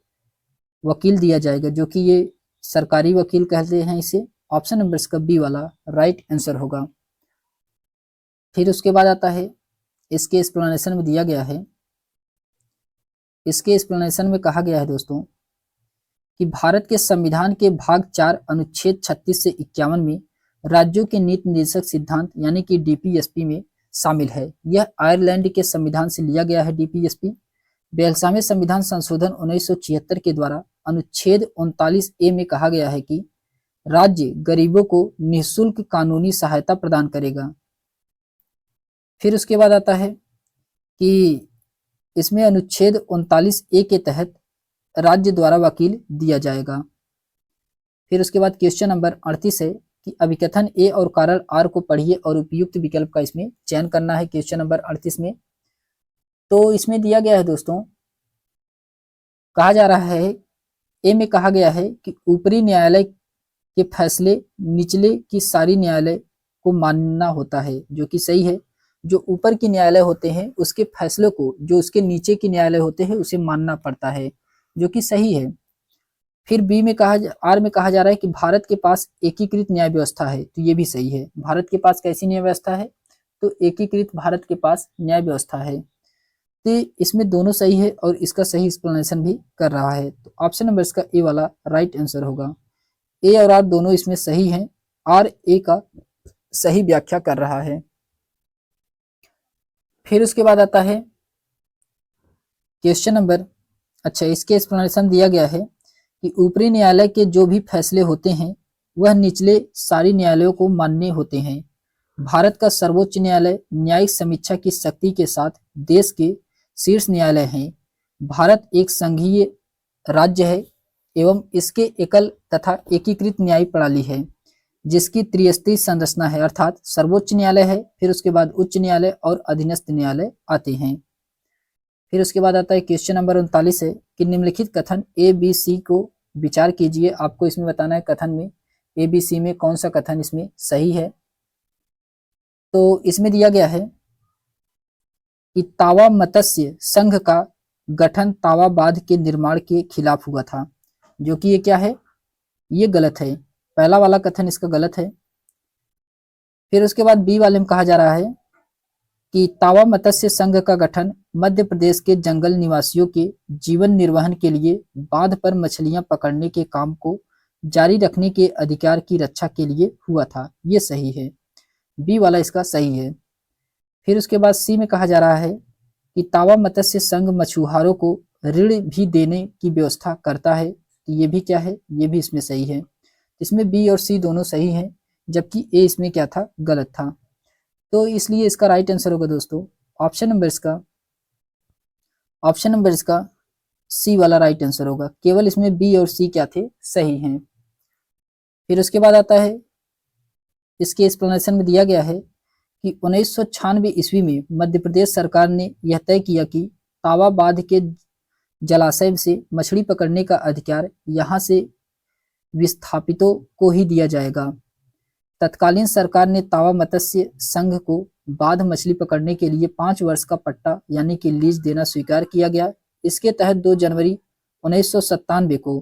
वकील दिया जाएगा, जो कि ये सरकारी वकील कहते हैं इसे। ऑप्शन नंबर इसका बी वाला राइट आंसर होगा। फिर उसके बाद आता है, इसके एक्सप्लेनेशन में दिया गया है, इसके एक्सप्लेनेशन में कहा गया है दोस्तों कि भारत के संविधान के भाग 4 अनुच्छेद 36 से 51 में राज्यों के नीति निर्देशक सिद्धांत यानी कि डीपीएसपी में शामिल है। यह आयरलैंड के संविधान से लिया गया है डीपीएसपी। 42वें संविधान संशोधन 1976 के द्वारा अनुच्छेद 39A में कहा गया है कि राज्य गरीबों को निःशुल्क कानूनी सहायता प्रदान करेगा। फिर उसके बाद आता है कि इसमें अनुच्छेद 39A के तहत राज्य द्वारा वकील दिया जाएगा। फिर उसके बाद क्वेश्चन नंबर 38 है कि अभिकथन ए और कारण आर को पढ़िए और उपयुक्त विकल्प का इसमें चयन करना है। क्वेश्चन नंबर 38 में तो इसमें दिया गया है दोस्तों, कहा जा रहा है, ए में कहा गया है कि ऊपरी न्यायालय के फैसले निचले की सारी न्यायालय को मानना होता है, जो कि सही है। जो ऊपर की न्यायालय होते हैं उसके फैसलों को जो उसके नीचे की न्यायालय होते हैं उसे मानना पड़ता है, जो कि सही है। फिर बी में आर में कहा जा रहा है कि भारत के पास एकीकृत न्याय व्यवस्था है, तो ये भी सही है। भारत के पास कैसी न्याय व्यवस्था है? तो एकीकृत भारत के पास न्याय व्यवस्था है। तो इसमें दोनों सही है और इसका सही एक्सप्लेनेशन भी कर रहा है। तो ऑप्शन नंबर इसका ए वाला राइट आंसर होगा। ए और आर दोनों इसमें सही हैं। आर ए का सही व्याख्या कर रहा है। फिर उसके बाद आता है क्वेश्चन नंबर, अच्छा इसके एक्सप्लेनेशन दिया गया है कि ऊपरी न्यायालय के जो भी फैसले होते हैं वह निचले सारी न्यायालयों को मान्य होते हैं। भारत का सर्वोच्च न्यायालय न्यायिक समीक्षा की शक्ति के साथ देश के शीर्ष न्यायालय हैं। भारत एक संघीय राज्य है एवं इसके एकल तथा एकीकृत न्यायिक प्रणाली है जिसकी त्रिस्तरीय संरचना है, अर्थात सर्वोच्च न्यायालय है, फिर उसके बाद उच्च न्यायालय और अधीनस्थ न्यायालय आते हैं। फिर उसके बाद आता है क्वेश्चन नंबर 39 है कि निम्नलिखित कथन ए बी सी को विचार कीजिए। आपको इसमें बताना है कथन में ए बी सी में कौन सा कथन इसमें सही है। तो इसमें दिया गया है कि तावा मत्स्य संघ का गठन तावा बांध के निर्माण के खिलाफ हुआ था, जो कि ये क्या है, ये गलत है। पहला वाला कथन इसका गलत है। फिर उसके बाद बी वाले में कहा जा रहा है कि तावा मत्स्य संघ का गठन मध्य प्रदेश के जंगल निवासियों के जीवन निर्वहन के लिए बांध पर मछलियां पकड़ने के काम को जारी रखने के अधिकार की रक्षा के लिए हुआ था। ये सही है, बी वाला इसका सही है। फिर उसके बाद सी में कहा जा रहा है कि तावा मत्स्य संघ मछुआरों को ऋण भी देने की व्यवस्था करता है। ये भी क्या है, ये भी इसमें सही है। इसमें बी और सी दोनों सही हैं, जबकि ए इसमें क्या था, गलत था। तो इसलिए इसका राइट आंसर होगा दोस्तों ऑप्शन नंबर इसका सी वाला राइट आंसर होगा। केवल इसमें बी और सी क्या थे, सही हैं। फिर उसके बाद आता है, इसके एक्सप्लेनेशन में दिया गया है कि 1996 ईस्वी में मध्य प्रदेश सरकार ने यह तय किया कि तावा बांध के जलाशय से मछली पकड़ने का अधिकार यहाँ से विस्थापितों को ही दिया जाएगा। तत्कालीन सरकार ने तावा मत्स्य संघ को बाघ मछली पकड़ने के लिए 5 वर्ष का पट्टा यानी कि लीज देना स्वीकार किया गया। इसके तहत 2 जनवरी 1997 को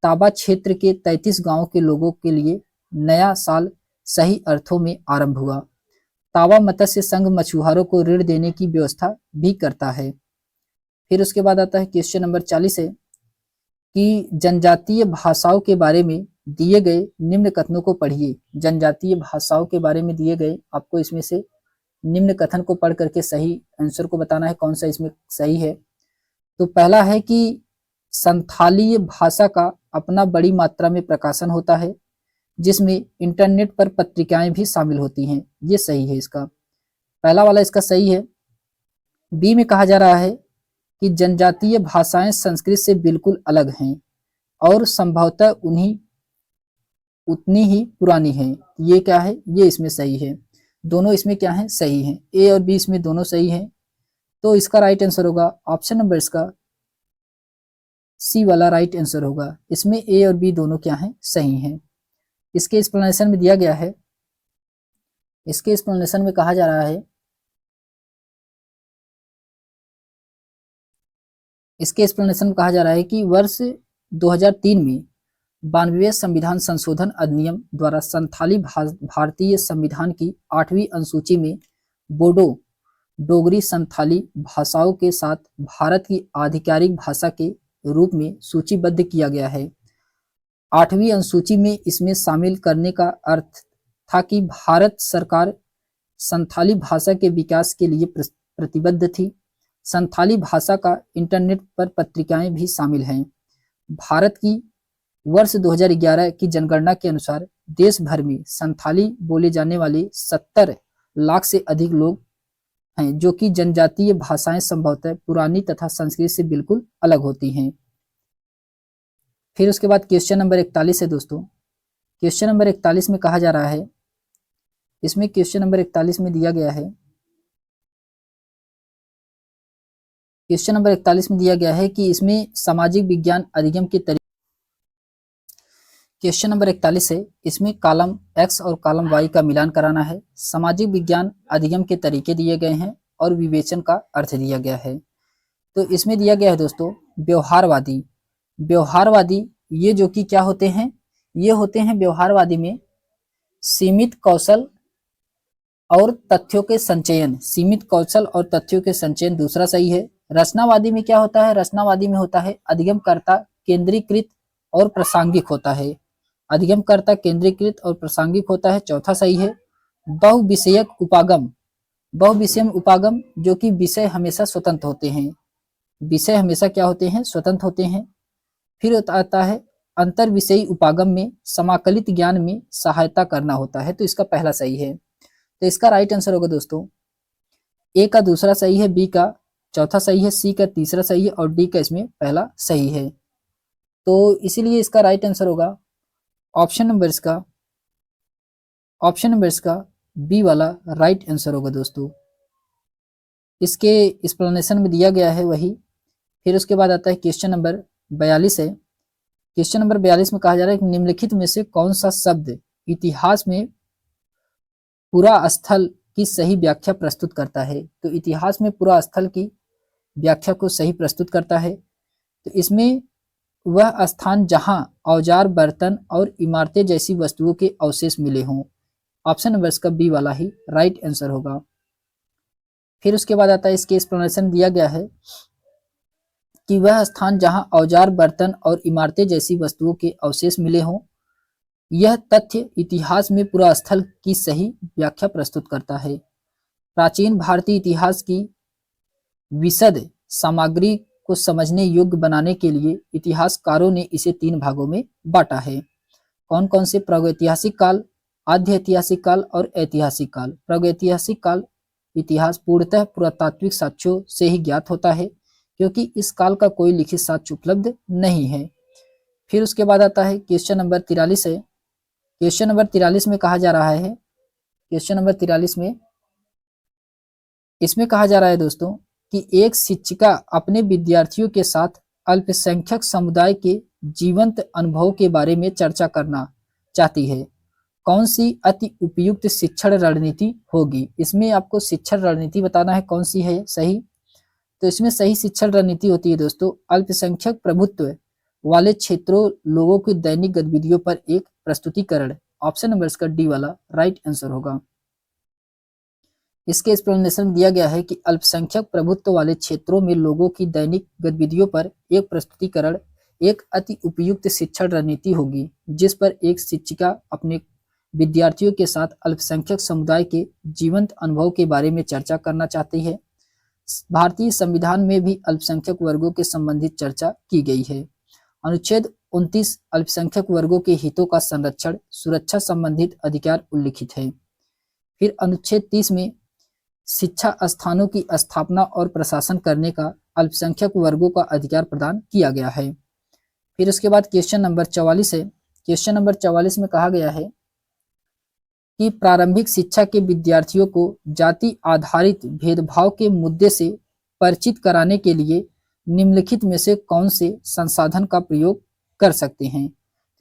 ताबा क्षेत्र के 33 गांवों के लोगों के लिए नया साल सही अर्थों में आरंभ हुआ। तावा मत्स्य संघ मछुआरों को ऋण देने की व्यवस्था भी करता है। फिर उसके बाद आता है क्वेश्चन नंबर 40 है कि जनजातीय भाषाओं के बारे में दिए गए निम्न कथनों को पढ़िए। जनजातीय भाषाओं के बारे में दिए गए आपको इसमें से निम्न कथन को पढ़ करके सही आंसर को बताना है, कौन सा इसमें सही है। तो पहला है कि संथाली भाषा का अपना बड़ी मात्रा में प्रकाशन होता है, जिसमें इंटरनेट पर पत्रिकाएं भी शामिल होती हैं। ये सही है, इसका पहला वाला इसका सही है। बी में कहा जा रहा है कि जनजातीय भाषाएं संस्कृत से बिल्कुल अलग हैं और संभवतः उतनी ही पुरानी हैं। ये क्या है, ये इसमें सही है। दोनों इसमें क्या है, सही है। ए और बी इसमें दोनों सही हैं। तो इसका राइट आंसर होगा ऑप्शन नंबर इसका सी वाला राइट आंसर होगा। इसमें ए और बी दोनों क्या हैं, सही हैं। इसके एक्सप्लेनेशन में दिया गया है, इसके एक्सप्लेनेशन में कहा जा रहा है, इसके एक्सप्लेनेशन में कहा जा रहा है कि वर्ष 2003 में 92वें संविधान संशोधन अधिनियम द्वारा संथाली भारतीय संविधान की 8वीं अनुसूची में बोडो डोगरी संथाली भाषाओं के साथ भारत की आधिकारिक भाषा के रूप में सूचीबद्ध किया गया है। 8वीं अनुसूची में इसमें शामिल करने का अर्थ था कि भारत सरकार संथाली भाषा के विकास के लिए प्रतिबद्ध थी। संथाली भाषा का इंटरनेट पर पत्रिकाएं भी शामिल हैं। भारत की वर्ष 2011 की जनगणना के अनुसार देश भर में संथाली बोले जाने वाले 70 लाख से अधिक लोग हैं, जो कि जनजातीय भाषाएं संभवतः पुरानी तथा संस्कृत से बिल्कुल अलग होती हैं। फिर उसके बाद क्वेश्चन नंबर 41 है दोस्तों। क्वेश्चन नंबर 41 में कहा जा रहा है, इसमें क्वेश्चन नंबर 41 में दिया गया है, क्वेश्चन नंबर 41 में दिया गया है कि इसमें सामाजिक विज्ञान अधिगम के तरीके। क्वेश्चन नंबर 41 है, इसमें कॉलम एक्स और कॉलम वाई का मिलान कराना है। सामाजिक विज्ञान अधिगम के तरीके दिए गए हैं और विवेचन का अर्थ दिया गया है। तो इसमें दिया गया है दोस्तों व्यवहारवादी। व्यवहारवादी ये जो कि क्या होते हैं, ये होते हैं व्यवहारवादी में सीमित कौशल और तथ्यों के संचयन, सीमित कौशल और तथ्यों के संचयन दूसरा सही है। रचनावादी में क्या होता है, रचनावादी में होता है अधिगमकर्ता केंद्रीकृत और प्रासंगिक होता है। अधिगमकर्ता केंद्रीकृत और प्रासंगिक होता है, चौथा सही है। बहुविषयक उपागम, बहुविषयक उपागम जो कि विषय हमेशा स्वतंत्र होते हैं, विषय हमेशा क्या होते हैं, स्वतंत्र होते हैं। फिर आता है अंतर विषयी उपागम में समाकलित ज्ञान में सहायता करना होता है। तो इसका पहला सही है। तो इसका राइट आंसर होगा दोस्तों ए का दूसरा सही है, बी का चौथा सही है, सी का तीसरा सही है और डी का इसमें पहला सही है। तो इसीलिए इसका राइट आंसर होगा ऑप्शन नंबर इसका बी वाला राइट आंसर होगा दोस्तों। इसके एक्सप्लेनेशन में दिया गया है वही। फिर उसके बाद आता है क्वेश्चन नंबर 42 है। क्वेश्चन नंबर 42 में कहा जा रहा है कि निम्नलिखित में से कौन सा शब्द इतिहास में पूरा स्थल की सही व्याख्या प्रस्तुत करता है। तो इतिहास में पूरा स्थल की व्याख्या को सही प्रस्तुत करता है। तो इसमें वह स्थान जहां औजार बर्तन और इमारतें जैसी वस्तुओं के अवशेष मिले हों। ऑप्शन नंबर इसका बी वाला ही राइट आंसर होगा। फिर उसके बाद आता है इसके एक्सप्लेनेशन दिया गया है कि वह स्थान जहां औजार बर्तन और इमारतें जैसी वस्तुओं के अवशेष मिले हों। यह तथ्य इतिहास में पूरा स्थल की सही व्याख्या प्रस्तुत करता है। प्राचीन भारतीय इतिहास की विशद सामग्री को समझने योग्य बनाने के लिए इतिहासकारों ने इसे 3 भागों में बांटा है। कौन कौन से? प्रागैतिहासिक काल, आद्य ऐतिहासिक काल और ऐतिहासिक काल। प्रागैतिहासिक काल इतिहास पूर्णतः पुरातात्विक साक्ष्यों से ही ज्ञात होता है, क्योंकि इस काल का कोई लिखित साक्ष्य उपलब्ध नहीं है। फिर उसके बाद आता है क्वेश्चन नंबर 43 है। क्वेश्चन नंबर 43 में कहा जा रहा है, क्वेश्चन नंबर 43 में इसमें कहा जा रहा है दोस्तों कि एक शिक्षिका अपने विद्यार्थियों के साथ अल्पसंख्यक समुदाय के जीवंत अनुभव के बारे में चर्चा करना चाहती है। कौन सी अति उपयुक्त शिक्षण रणनीति होगी। इसमें आपको शिक्षण रणनीति बताना है कौन सी है सही। तो इसमें सही शिक्षण रणनीति होती है दोस्तों अल्पसंख्यक प्रभुत्व वाले क्षेत्रों लोगों की दैनिक गतिविधियों पर एक प्रस्तुतिकरण। ऑप्शन नंबर इसका डी वाला राइट आंसर होगा। इसके एक्सप्लेनेशन दिया गया है कि अल्पसंख्यक प्रभुत्व वाले क्षेत्रों में लोगों की दैनिक गतिविधियों पर एक प्रस्तुतिकरण एक अति उपयुक्त शिक्षण रणनीति होगी, जिस पर एक शिक्षिका अपने विद्यार्थियों के साथ अल्पसंख्यक समुदाय के जीवंत अनुभव के बारे में चर्चा करना चाहती है। भारतीय संविधान में भी अल्पसंख्यक वर्गों के संबंधित चर्चा की गई है। अनुच्छेद 29 अल्पसंख्यक वर्गों के हितों का संरक्षण सुरक्षा संबंधित अधिकार उल्लिखित है। फिर अनुच्छेद 30 में शिक्षा स्थानों की स्थापना और प्रशासन करने का अल्पसंख्यक वर्गों का अधिकार प्रदान किया गया है। फिर उसके बाद क्वेश्चन नंबर 44 है। क्वेश्चन नंबर 44 में कहा गया है कि प्रारंभिक शिक्षा के विद्यार्थियों को जाति आधारित भेदभाव के मुद्दे से परिचित कराने के लिए निम्नलिखित में से कौन से संसाधन का प्रयोग कर सकते हैं।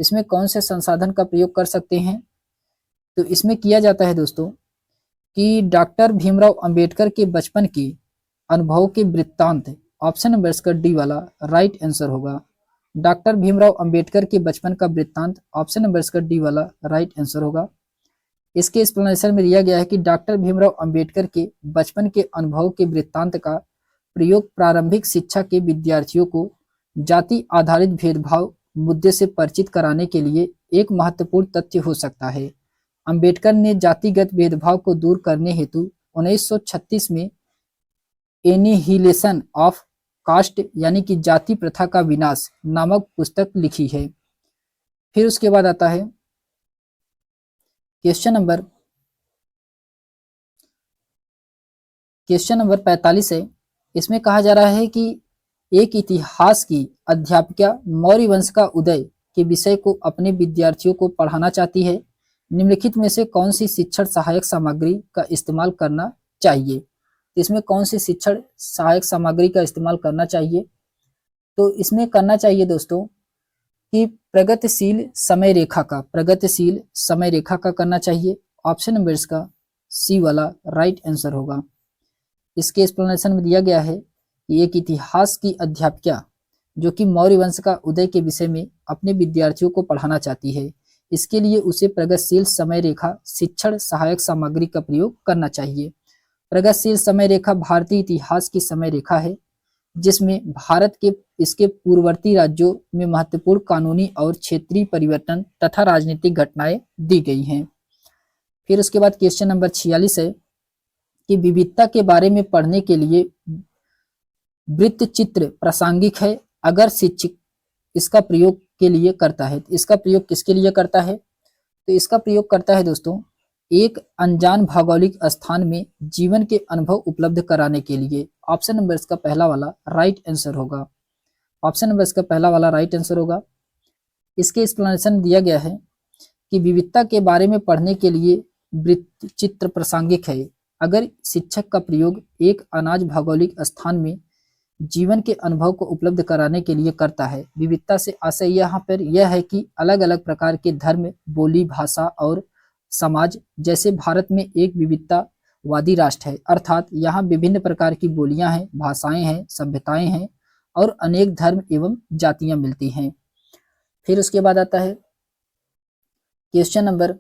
इसमें कौन से संसाधन का प्रयोग कर सकते हैं, तो इसमें किया जाता है दोस्तों कि डॉक्टर भीमराव अंबेडकर के बचपन के अनुभव के वृत्तांत। ऑप्शन नंबर इसका डी वाला राइट आंसर होगा। डॉक्टर भीमराव अंबेडकर के बचपन का वृत्तांत, ऑप्शन नंबर इसका डी वाला राइट आंसर होगा। इसके एक्सप्लेनेशन में दिया गया है कि डॉक्टर भीमराव अंबेडकर के बचपन के अनुभव के वृत्तांत का प्रयोग प्रारंभिक शिक्षा के विद्यार्थियों को जाति आधारित भेदभाव मुद्दे से परिचित कराने के लिए एक महत्वपूर्ण तथ्य हो सकता है। अंबेडकर ने जातिगत भेदभाव को दूर करने हेतु 1936 में एनिहिलेशन ऑफ कास्ट यानी कि जाति प्रथा का विनाश नामक पुस्तक लिखी है। फिर उसके बाद आता है क्वेश्चन नंबर 45 है। इसमें कहा जा रहा है कि एक इतिहास की अध्यापिका मौर्य वंश का उदय के विषय को अपने विद्यार्थियों को पढ़ाना चाहती है। निम्नलिखित में से कौन सी शिक्षण सहायक सामग्री का इस्तेमाल करना चाहिए। इसमें कौन सी शिक्षण सहायक सामग्री का इस्तेमाल करना चाहिए, तो इसमें करना चाहिए दोस्तों कि प्रगतिशील समय रेखा का करना चाहिए। ऑप्शन नंबर इसका सी वाला राइट आंसर होगा। इसके एक्सप्लेनेशन में दिया गया है कि एक इतिहास की अध्यापिका जो कि मौर्य वंश का उदय के विषय में अपने विद्यार्थियों को पढ़ाना चाहती है, इसके लिए उसे प्रगतिशील समय रेखा शिक्षण सहायक सामग्री का प्रयोग करना चाहिए। प्रगतिशील समय रेखा भारतीय इतिहास की समय रेखा है जिसमें भारत के इसके पूर्ववर्ती राज्यों में महत्वपूर्ण कानूनी और क्षेत्रीय परिवर्तन तथा राजनीतिक घटनाएं दी गई हैं। फिर उसके बाद क्वेश्चन नंबर 46 है कि विविधता के बारे में पढ़ने के लिए वृत्त चित्र प्रासंगिक है अगर शिक्षक इसका प्रयोग के लिए करता है। इसका प्रयोग किसके लिए करता है, तो इसका प्रयोग करता है दोस्तों एक अनजान भौगोलिक स्थान में जीवन के अनुभव उपलब्ध कराने के लिए। ऑप्शन नंबर इसका पहला वाला राइट आंसर होगा। ऑप्शन नंबर इसका पहला वाला राइट आंसर होगा। इसके एक्सप्लेनेशन दिया गया है कि विविधता के बारे में पढ़ने के लिए वृत्त चित्र प्रासंगिक है अगर शिक्षक का प्रयोग एक अनाज भौगोलिक स्थान में जीवन के अनुभव को उपलब्ध कराने के लिए करता है। विविधता से आशय यहाँ पर यह है कि अलग अलग प्रकार के धर्म, बोली, भाषा और समाज, जैसे भारत में एक विविधतावादी राष्ट्र है, अर्थात यहाँ विभिन्न प्रकार की बोलियां हैं, भाषाएं हैं, सभ्यताएं हैं और अनेक धर्म एवं जातियां मिलती हैं। फिर उसके बाद आता है क्वेश्चन नंबर